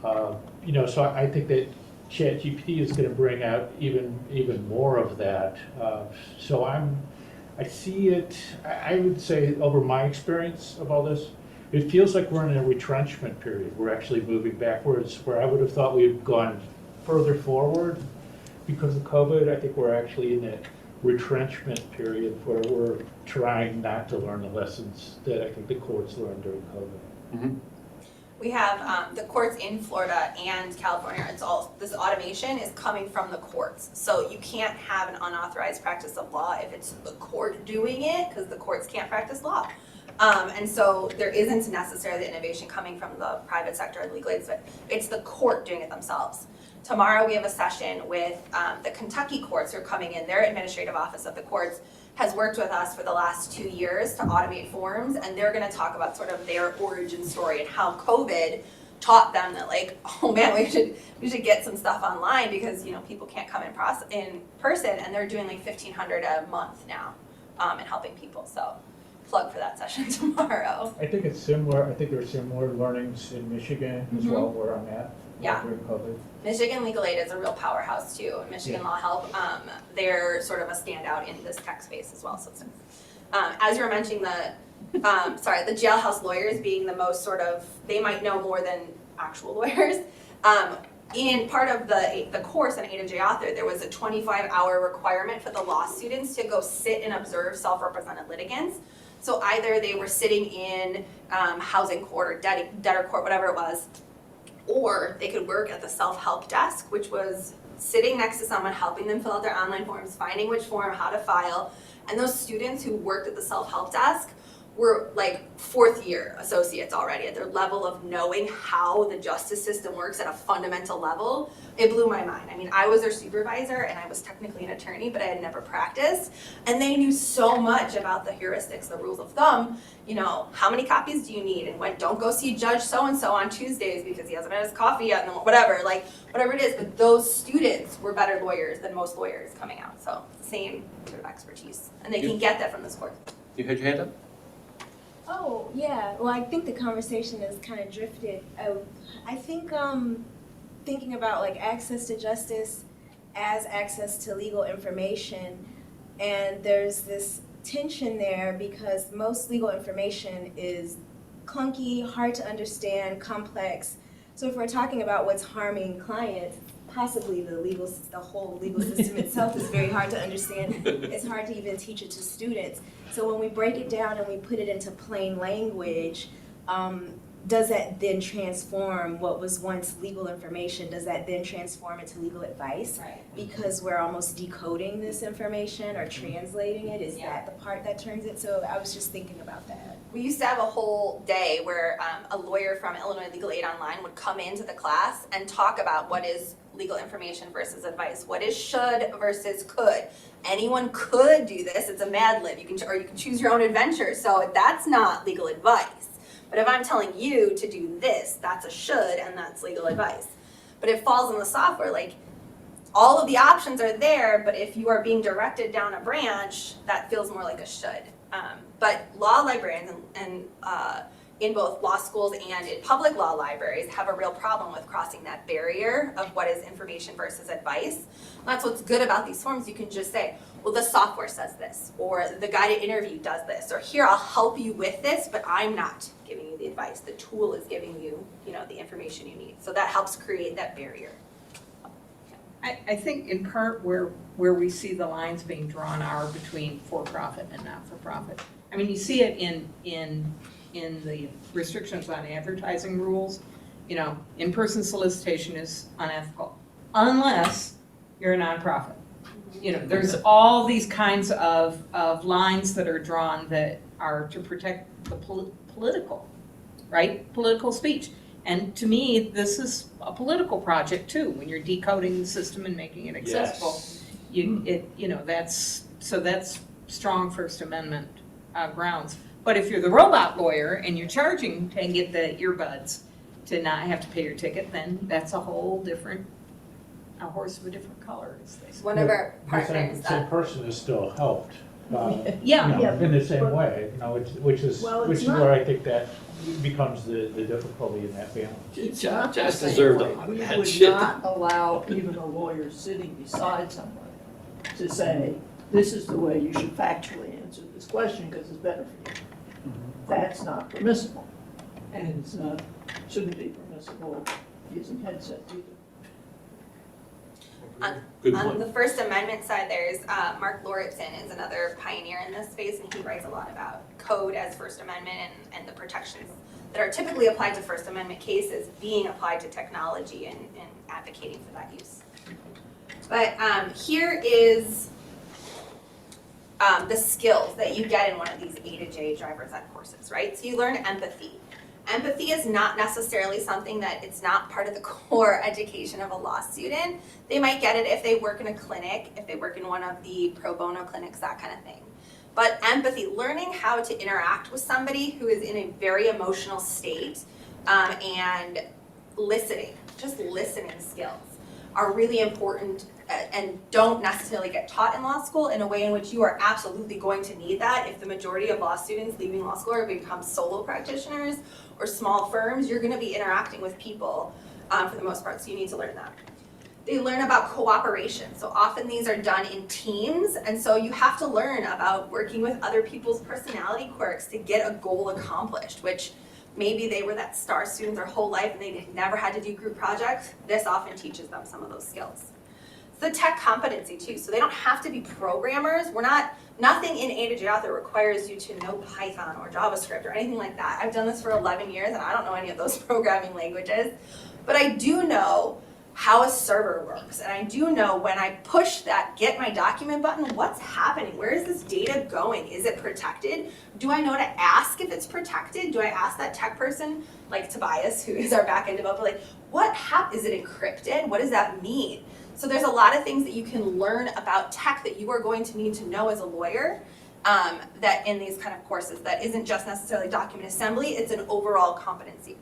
D: so I think that ChatGPT is going to bring out even more of that. So I see it, I would say over my experience of all this, it feels like we're in a retrenchment period. We're actually moving backwards where I would have thought we had gone further forward. Because of COVID, I think we're actually in that retrenchment period where we're trying not to learn the lessons that I think the courts learned during COVID.
B: Mm-hmm.
A: We have the courts in Florida and California. This automation is coming from the courts. So you can't have an unauthorized practice of law if it's the court doing it, because the courts can't practice law. And so there isn't necessarily innovation coming from the private sector and legal aids, but it's the court doing it themselves. Tomorrow we have a session with the Kentucky courts who are coming in. Their administrative office of the courts has worked with us for the last 2 years to automate forms, and they're going to talk about sort of their origin story and how COVID taught them that, like, oh man, we should get some stuff online because people can't come in person, and they're doing like $1,500 a month now and helping people. So plug for that session tomorrow.
D: I think it's similar. I think there are similar learnings in Michigan as well where I'm at.
A: Yeah.
D: During COVID.
A: Michigan Legal Aid is a real powerhouse too. Michigan Law Help, they're sort of a standout in this tech space as well. So it's as you were mentioning, the jailhouse lawyers being the most sort of, they might know more than actual lawyers. In part of the course on A2J Author, there was a 25-hour requirement for the law students to go sit and observe self-represented litigants. So either they were sitting in housing court or debtor court, whatever it was, or they could work at the self-help desk, which was sitting next to someone, helping them fill out their online forms, finding which form, how to file. And those students who worked at the self-help desk were like 4th year associates already at their level of knowing how the justice system works at a fundamental level. It blew my mind. I mean, I was their supervisor and I was technically an attorney, but I had never practiced. And they knew so much about the heuristics, the rules of thumb. How many copies do you need? And when, don't go see Judge so-and-so on Tuesdays because he hasn't had his coffee yet, and whatever it is. But those students were better lawyers than most lawyers coming out. So same sort of expertise. And they can get that from this course.
B: You had your hand up?
E: Oh, yeah. Well, I think the conversation has kind of drifted. I think thinking about like access to justice as access to legal information, and there's this tension there because most legal information is clunky, hard to understand, complex. So if we're talking about what's harming clients, possibly the whole legal system itself is very hard to understand. It's hard to even teach it to students. So when we break it down and we put it into plain language, does that then transform what was once legal information? Does that then transform into legal advice?
A: Right.
E: Because we're almost decoding this information or translating it. Is that the part that turns it? So I was just thinking about that.
A: We used to have a whole day where a lawyer from Illinois Legal Aid Online would come into the class and talk about what is legal information versus advice. What is should versus could. Anyone could do this. It's a Mad Lib. You can choose your own adventure. So that's not legal advice. But if I'm telling you to do this, that's a should and that's legal advice. But it falls in the software. Like, all of the options are there, but if you are being directed down a branch, that feels more like a should. But law librarians and in both law schools and in public law libraries have a real problem with crossing that barrier of what is information versus advice. And that's what's good about these forms. You can just say, well, the software says this, or the guided interview does this, or here, I'll help you with this, but I'm not giving you the advice. The tool is giving you, the information you need. So that helps create that barrier.
C: I think in part where we see the lines being drawn are between for-profit and not-for-profit. I mean, you see it in the restrictions on advertising rules. In-person solicitation is unethical unless you're a nonprofit. There's all these kinds of lines that are drawn that are to protect the political, right? Political speech. And to me, this is a political project too, when you're decoding the system and making it accessible.
B: Yes.
C: That's strong First Amendment grounds. But if you're the robot lawyer and you're charging to get the earbuds to not have to pay your ticket, then that's a whole different, a horse of a different color, as they say.
A: One of our
D: The
A: partners
D: same person is still helped.
C: Yeah.
D: In the same way, which is
F: Well, it's
D: where I think that becomes the difficulty in that balance.
F: It's not the
B: Just
F: same
B: deserved
F: way.
B: it.
F: We
B: That
F: would
B: shit.
F: not allow even a lawyer sitting beside somebody to say, this is the way you should factually answer this question because it's better for you. That's not permissible. And it's not, shouldn't be permissible using headsets either.
B: Good
A: On
B: point.
A: the First Amendment side, there's Mark Lauritsen is another pioneer in this space, and he writes a lot about code as First Amendment and the protections that are typically applied to First Amendment cases being applied to technology and advocating for that use. But here is the skills that you get in one of these A2J driver's ed courses, right? So you learn empathy. Empathy is not necessarily something that it's not part of the core education of a law student. They might get it if they work in a clinic, if they work in one of the pro bono clinics, that kind of thing. But empathy, learning how to interact with somebody who is in a very emotional state and listening, just listening skills are really important and don't necessarily get taught in law school in a way in which you are absolutely going to need that. If the majority of law students leaving law school are become solo practitioners or small firms, you're gonna be interacting with people for the most part, so you need to learn that. They learn about cooperation. So often these are done in teams, and so you have to learn about working with other people's personality quirks to get a goal accomplished, which maybe they were that star student their whole life and they never had to do group projects. This often teaches them some of those skills. It's the tech competency too, so they don't have to be programmers. Nothing in A2J Author requires you to know Python or JavaScript or anything like that. I've done this for 11 years and I don't know any of those programming languages, but I do know how a server works, and I do know when I push that get my document button, what's happening? Where is this data going? Is it protected? Do I know to ask if it's protected? Do I ask that tech person, like Tobias, who is our backend developer, like, is it encrypted? What does that mean? So there's a lot of things that you can learn about tech that you are going to need to know as a lawyer that in these kind of courses that isn't just necessarily document assembly, it's an overall competency.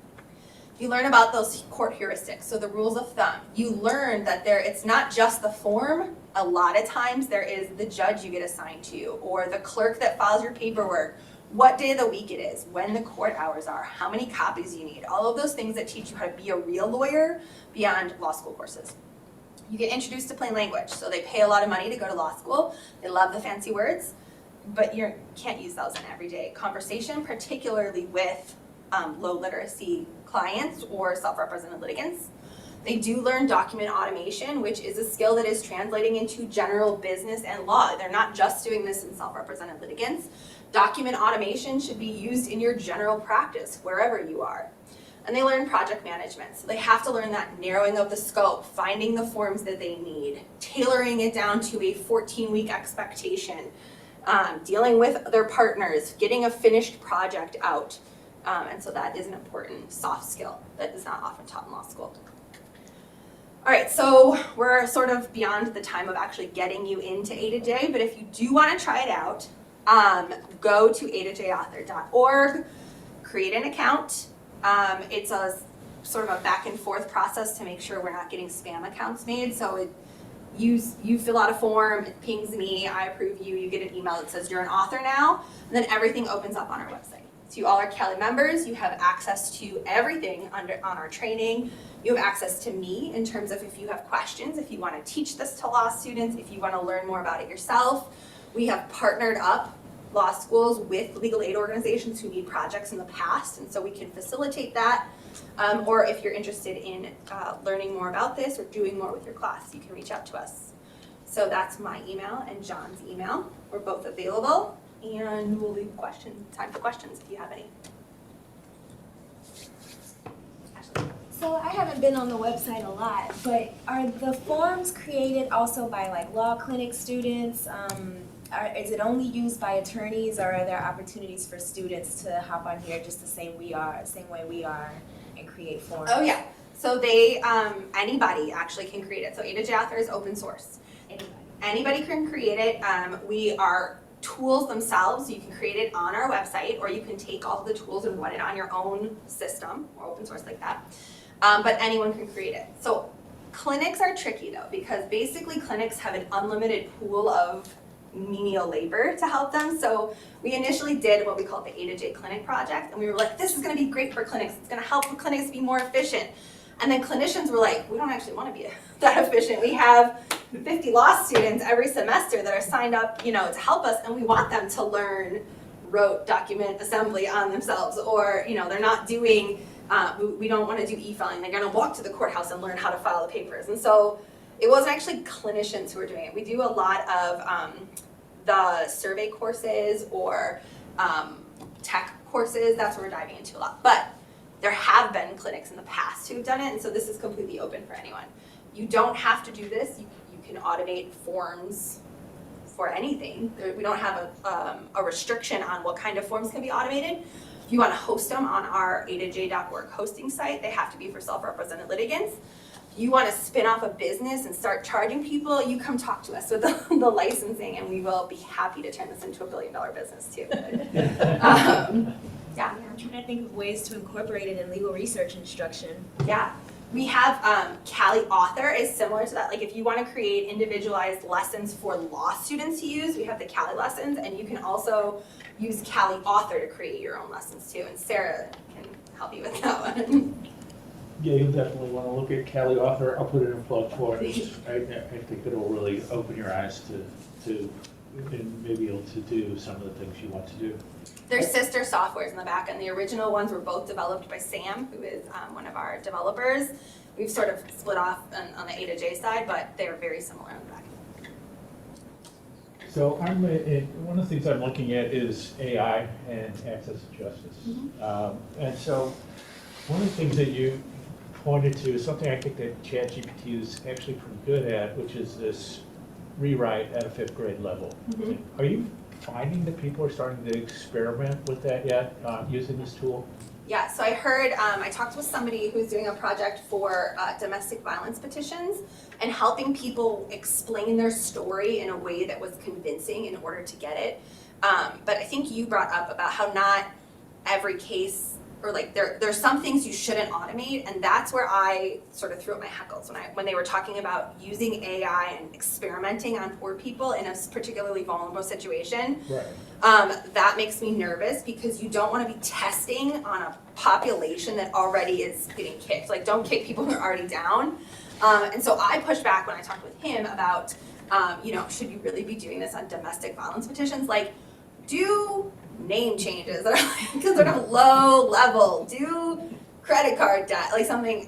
A: You learn about those court heuristics, so the rules of thumb. You learn that it's not just the form. A lot of times there is the judge you get assigned to, or the clerk that files your paperwork, what day of the week it is, when the court hours are, how many copies you need, all of those things that teach you how to be a real lawyer beyond law school courses. You get introduced to plain language, so they pay a lot of money to go to law school. They love the fancy words, but you can't use those in everyday conversation, particularly with low literacy clients or self-represented litigants. They do learn document automation, which is a skill that is translating into general business and law. They're not just doing this in self-represented litigants. Document automation should be used in your general practice, wherever you are. And they learn project management. So they have to learn that narrowing of the scope, finding the forms that they need, tailoring it down to a 14-week expectation, dealing with their partners, getting a finished project out. And so that is an important soft skill that is not often taught in law school. All right, so we're sort of beyond the time of actually getting you into A2J, but if you do want to try it out, go to a2jauthor.org, create an account. It's a sort of a back and forth process to make sure we're not getting spam accounts made. So you fill out a form, it pings me, I approve you, you get an email that says you're an author now, and then everything opens up on our website. To all our CALI members, you have access to everything on our training. You have access to me in terms of if you have questions, if you want to teach this to law students, if you want to learn more about it yourself. We have partnered up law schools with legal aid organizations who need projects in the past, and so we can facilitate that. Or if you're interested in learning more about this or doing more with your class, you can reach out to us. So that's my email and John's email. We're both available, and we'll leave time for questions if you have any. Ashley.
E: So I haven't been on the website a lot, but are the forms created also by like law clinic students? Is it only used by attorneys, or are there opportunities for students to hop on here just the same way we are, and create forms?
A: Oh yeah, so they, anybody actually can create it. So A2J Author is open source. Anybody can create it. We are tools themselves, so you can create it on our website, or you can take all the tools and run it on your own system, or open source like that. But anyone can create it. So clinics are tricky though, because basically clinics have an unlimited pool of menial labor to help them. So we initially did what we called the A2J Clinic Project, and we were like, this is gonna be great for clinics. It's gonna help the clinics be more efficient. And then clinicians were like, we don't actually wanna be that efficient. We have 50 law students every semester that are signed up, to help us, and we want them to learn rote document assembly on themselves, or, they're not doing, we don't wanna do e-filing. They're gonna walk to the courthouse and learn how to file the papers. And so it wasn't actually clinicians who were doing it. We do a lot of the survey courses or tech courses. That's what we're diving into a lot. But there have been clinics in the past who've done it, and so this is completely open for anyone. You don't have to do this. You can automate forms for anything. We don't have a restriction on what kind of forms can be automated. If you want to host them on our a2j.org hosting site, they have to be for self-represented litigants. If you want to spin off a business and start charging people, you come talk to us with the licensing, and we will be happy to turn this into $1 billion business too. Yeah.
E: I'm trying to think of ways to incorporate it in legal research instruction.
A: Yeah. We have CALI Author is similar to that. Like if you want to create individualized lessons for law students to use, we have the CALI lessons, and you can also use CALI Author to create your own lessons too. And Sarah can help you with that one.
D: Yeah, you'll definitely want to look at CALI Author. I'll put in a plug for it. I think it'll really open your eyes to and maybe able to do some of the things you want to do.
A: There's sister softwares in the back, and the original ones were both developed by Sam, who is one of our developers. We've sort of split off on the A2J side, but they're very similar on the back.
D: So one of the things I'm looking at is AI and access to justice.
A: Mm-hmm.
D: And so one of the things that you pointed to is something I think that ChatGPT is actually pretty good at, which is this rewrite at a 5th grade level.
A: Mm-hmm.
D: Are you finding that people are starting to experiment with that yet, using this tool?
A: Yeah, so I heard, I talked with somebody who's doing a project for domestic violence petitions and helping people explain their story in a way that was convincing in order to get it. But I think you brought up about how not every case, or like there's some things you shouldn't automate, and that's where I sort of threw up my heckles when they were talking about using AI and experimenting on poor people in a particularly vulnerable situation.
D: Right.
A: That makes me nervous because you don't want to be testing on a population that already is getting kicked. Like, don't kick people who are already down. And so I pushed back when I talked with him about, should you really be doing this on domestic violence petitions? Like, do name changes that are like sort of low level, do credit card debt, like something,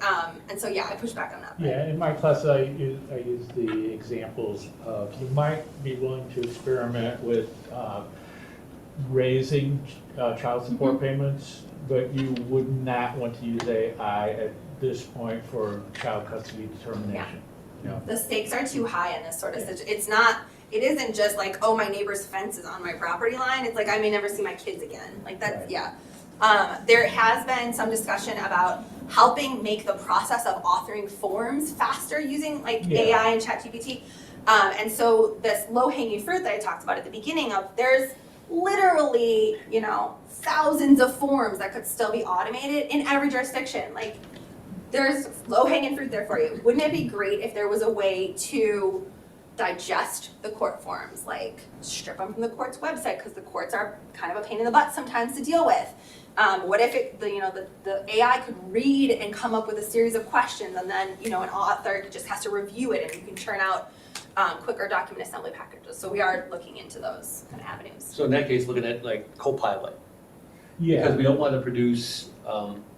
A: and so yeah, I push back on that.
D: Yeah, in my class I use the examples of you might be willing to experiment with raising child support payments, but you would not want to use AI at this point for child custody determination. Yeah.
A: The stakes are too high in this sort of situation. It isn't just like, oh, my neighbor's fence is on my property line. It's like, I may never see my kids again. Like that's, right. Yeah. There has been some discussion about helping make the process of authoring forms faster using like AI and ChatGPT. And so this low-hanging fruit that I talked about at the beginning of, there's literally, thousands of forms that could still be automated in every jurisdiction. Like there's low-hanging fruit there for you. Wouldn't it be great if there was a way to digest the court forms, like strip them from the court's website, because the courts are kind of a pain in the butt sometimes to deal with. What if the AI could read and come up with a series of questions, and then, an author just has to review it, and you can churn out quicker document assembly packages. So we are looking into those kind of avenues.
B: So in that case, looking at like Copilot,
D: Yeah.
B: because we don't want to produce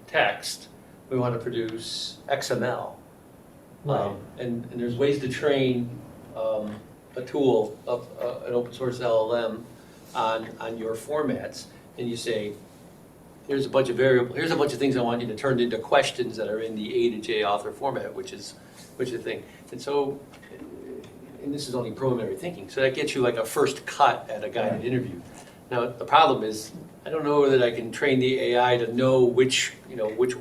B: text, we want to produce XML.
D: Right.
B: And there's ways to train a tool of an open source LLM on your formats, and you say, here's a bunch of here's a bunch of things I want you to turn into questions that are in the A2J Author format, which is the thing. And so, and this is only preliminary thinking, so that gets you like a first cut at a guided interview. Now, the problem is, I don't know that I can train the AI to know which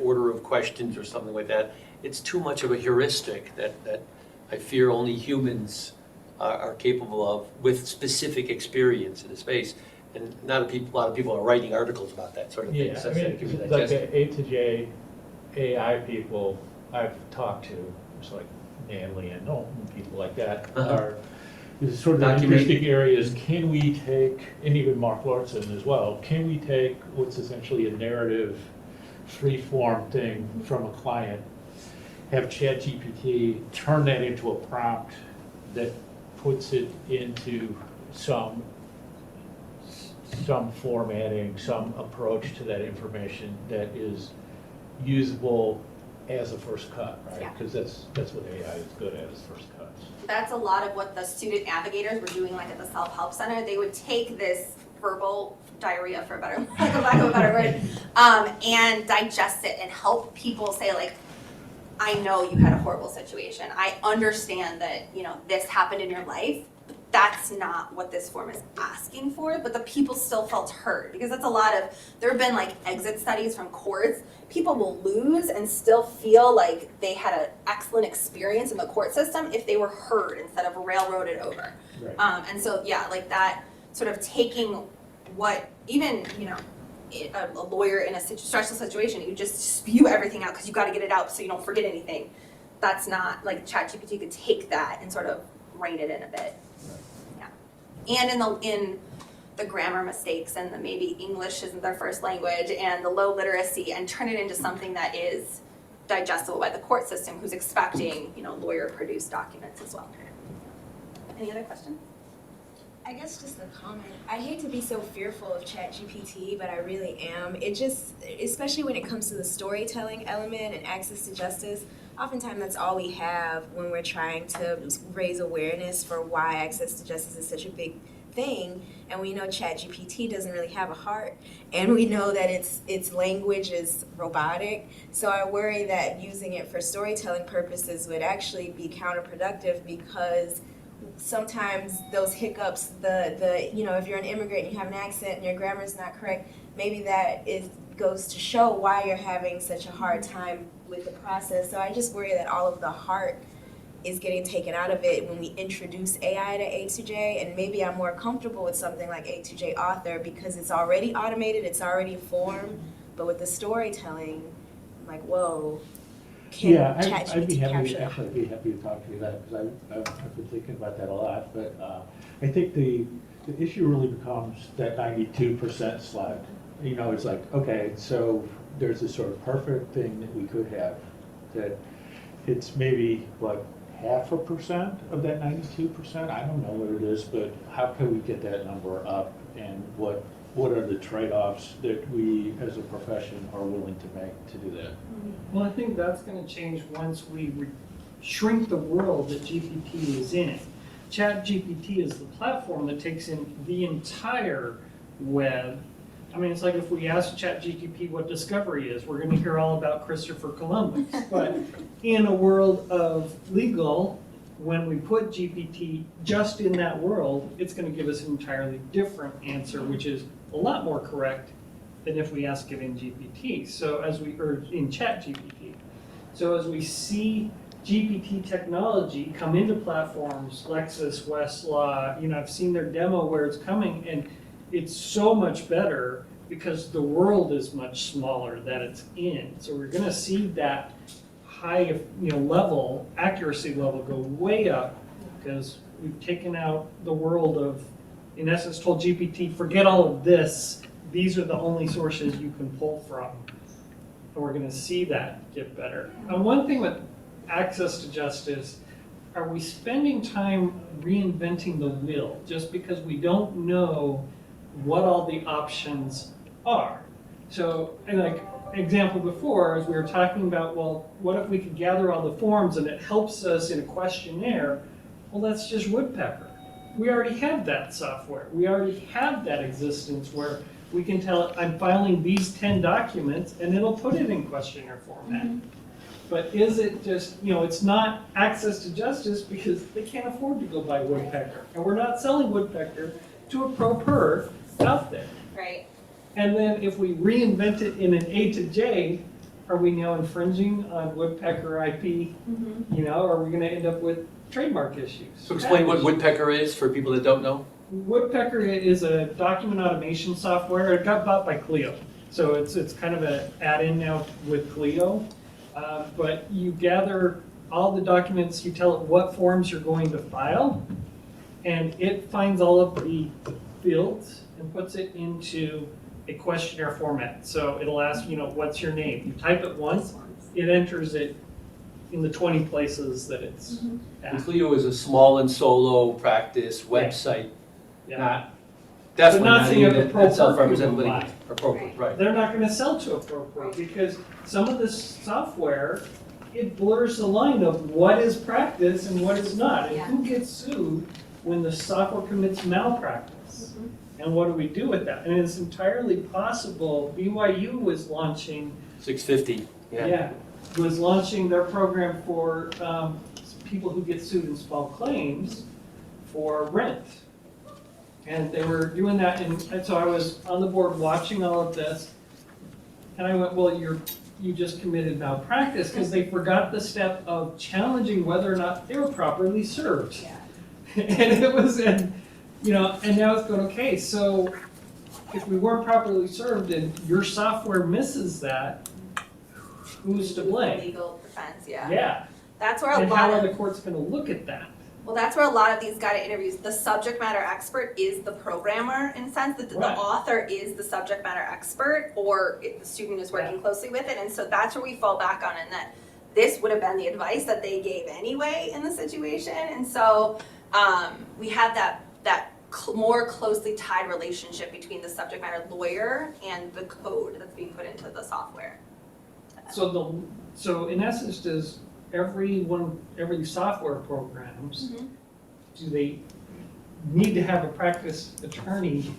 B: order of questions or something like that. It's too much of a heuristic that I fear only humans are capable of with specific experience in the space. And not a lot of people are writing articles about that sort of thing.
D: Yeah,
B: So
D: I
B: that's
D: mean,
B: gonna give you that
D: like
B: test.
D: the A2J AI people I've talked to, it's like Manley and Knowlton, people like that,
B: Uh-huh.
D: is sort of the
B: Document.
D: interesting areas. Can we take, and even Mark Lortzen as well, can we take what's essentially a narrative, free-form thing from a client, have ChatGPT turn that into a prompt that puts it into some formatting, some approach to that information that is usable as a first cut, right?
A: Yeah.
D: Because that's what AI is good at, is first cuts.
A: That's a lot of what the student navigators were doing, like at the self-help center. They would take this verbal diarrhea, for a better, lack of a better word, and digest it and help people say, like, I know you had a horrible situation. I understand that, this happened in your life. But that's not what this form is asking for, but the people still felt hurt, because that's a lot of, there have been like exit studies from courts. People will lose and still feel like they had an excellent experience in the court system if they were heard instead of railroaded over.
D: Right.
A: And so, yeah, like that sort of taking what, even, a lawyer in a stressful situation, you just spew everything out because you got to get it out so you don't forget anything. That's not, like, ChatGPT could take that and sort of rein it in a bit. Yeah. And in the grammar mistakes and the maybe English isn't their first language and the low literacy, and turn it into something that is digestible by the court system, who's expecting, lawyer-produced documents as well. Any other questions?
E: I guess just a comment. I hate to be so fearful of ChatGPT, but I really am. It just, especially when it comes to the storytelling element and access to justice, oftentimes that's all we have when we're trying to raise awareness for why access to justice is such a big thing. And we know ChatGPT doesn't really have a heart, and we know that its language is robotic. So I worry that using it for storytelling purposes would actually be counterproductive, because sometimes those hiccups, if you're an immigrant and you have an accent and your grammar is not correct, maybe that goes to show why you're having such a hard time with the process. So I just worry that all of the heart is getting taken out of it when we introduce AI to A2J, and maybe I'm more comfortable with something like A2J Author because it's already automated, it's already formed, but with the storytelling, I'm like, whoa.
D: Yeah, I'd be
E: ChatGPT
D: happy,
E: capture that?
D: actually, I'd be happy to talk to you about it, because I've been thinking about that a lot, but I think the issue really becomes that 92% slide. It's like, okay, so there's this sort of perfect thing that we could have, that it's maybe, 0.5% of that 92%? I don't know what it is, but how can we get that number up, and what are the trade-offs that we as a profession are willing to make to do that?
G: Well, I think that's going to change once we shrink the world that GPT is in. ChatGPT is the platform that takes in the entire web. I mean, it's like if we ask ChatGPT what discovery is, we're going to hear all about Christopher Columbus. But in a world of legal, when we put GPT just in that world, it's going to give us an entirely different answer, which is a lot more correct than if we ask it in GPT. So or in ChatGPT. So as we see GPT technology come into platforms, Lexis, Westlaw, I've seen their demo where it's coming, and it's so much better because the world is much smaller that it's in. So we're going to see that high, accuracy level go way up, because we've taken out the world of, in essence, told GPT, forget all of this. These are the only sources you can pull from. And we're gonna see that get better. And one thing with access to justice, are we spending time reinventing the wheel just because we don't know what all the options are? So, and like example before, as we were talking about, well, what if we could gather all the forms and it helps us in a questionnaire? Well, that's just Woodpecker. We already have that software. We already have that existence where we can tell it, I'm filing these 10 documents, and it'll put it in questionnaire format. But is it just, it's not access to justice because they can't afford to go buy Woodpecker. And we're not selling Woodpecker to a pro-per out there.
A: Right.
G: And then if we reinvent it in an A2J, are we now infringing on Woodpecker IP? Are we gonna end up with trademark issues?
B: So explain what Woodpecker is for people that don't know.
G: Woodpecker is a document automation software. It got bought by Clio. So it's kind of an add-in now with Clio. But you gather all the documents, you tell it what forms you're going to file, and it finds all of the fields and puts it into a questionnaire format. So it'll ask, what's your name? You type it once, it enters it in the 20 places that it's at.
B: And Clio is a small and solo practice website,
G: Yeah.
B: definitely
G: not
B: not
G: saying
B: aimed
G: a
B: at
G: pro-per
B: self-represented
G: people
B: litigants. Appropriate, right.
G: They're not gonna sell to a pro because some of this software, it blurs the line of what is practice and what is not. And who gets sued when the software commits malpractice? And what do we do with that? And it's entirely possible, BYU was launching
B: 650,
G: was launching their program for people who get sued in small claims for rent. And they were doing that, and so I was on the board watching all of this, and I went, well, you just committed malpractice, because they forgot the step of challenging whether or not they were properly served. And it was, and now it's going, okay, so if we weren't properly served and your software misses that, who's to blame?
A: Legal defense,
G: Yeah.
A: That's where a
G: And
A: lot
G: how
A: of
G: are the courts going to look at that?
A: Well, that's where a lot of these guided interviews, the subject matter expert is the programmer in the sense that the
G: Right.
A: author is the subject matter expert, or the student is working closely with it. And so that's where we fall back on, and that this would have been the advice that they gave anyway in the situation. And so we have that more closely tied relationship between the subject matter lawyer and the code that's being put into the software.
G: So in essence, does every software programs, do they need to have a practice attorney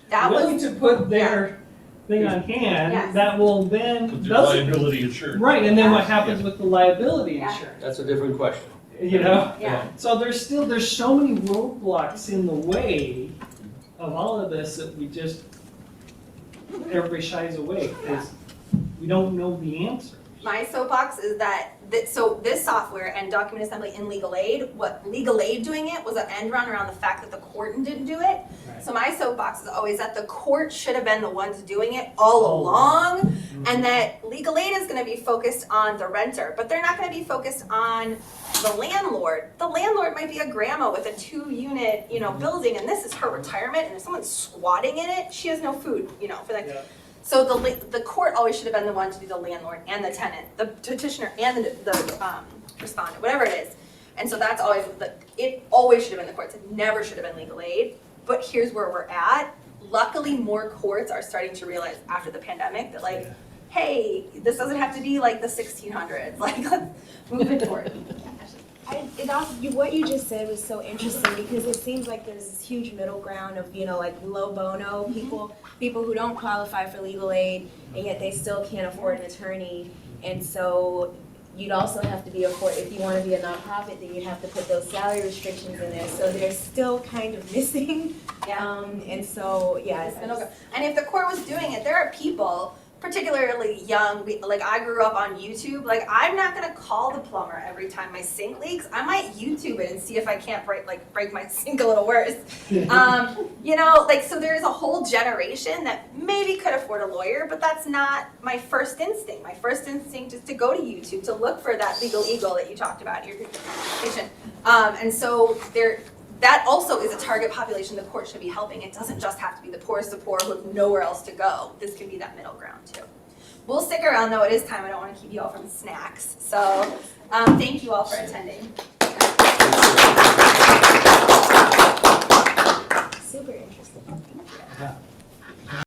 A: That
G: willing
A: was
G: to put their thing on hand
A: Yes.
G: that will then
H: With their liability insurance.
G: Right, and then what happens with the liability
A: Yeah.
G: insurance?
B: That's a different question.
A: yeah.
G: So there's so many roadblocks in the way of all of this that everybody shies away because we don't know the answer.
A: My soapbox is that, so this software and document assembly in legal aid, what legal aid doing it was an end run around the fact that the court didn't do it.
G: Right.
A: So my soapbox is always that the court should have been the ones doing it all along, and that legal aid is gonna be focused on the renter, but they're not gonna be focused on the landlord. The landlord might be a grandma with a 2-unit, building, and this is her retirement, and if someone's squatting in it, she has no food, for that.
G: Yeah.
A: So the court always should have been the one to do the landlord and the tenant, the petitioner and the respondent, whatever it is. And so that's always, it always should have been the courts. It never should have been legal aid. But here's where we're at. Luckily, more courts are starting to realize after the pandemic that hey, this doesn't have to be like the 1600s. Let's move it forward.
E: What you just said was so interesting because it seems like there's this huge middle ground of, low bono people who don't qualify for legal aid, and yet they still can't afford an attorney. And so you'd also have to if you want to be a nonprofit, then you have to put those salary restrictions in there. So they're still kind of missing. And so,
A: It's middle ground. And if the court was doing it, there are people, particularly young, I grew up on YouTube. I'm not gonna call the plumber every time my sink leaks. I might YouTube it and see if I can't break my sink a little worse. So there's a whole generation that maybe could afford a lawyer, but that's not my first instinct. My first instinct is to go to YouTube to look for that legal eagle that you talked about in your presentation. And so that also is a target population the court should be helping. It doesn't just have to be the poorest of poor who have nowhere else to go. This can be that middle ground too. We'll stick around though, it is time. I don't want to keep you all from snacks. So thank you all for attending.
E: Super interesting.
B: Yeah.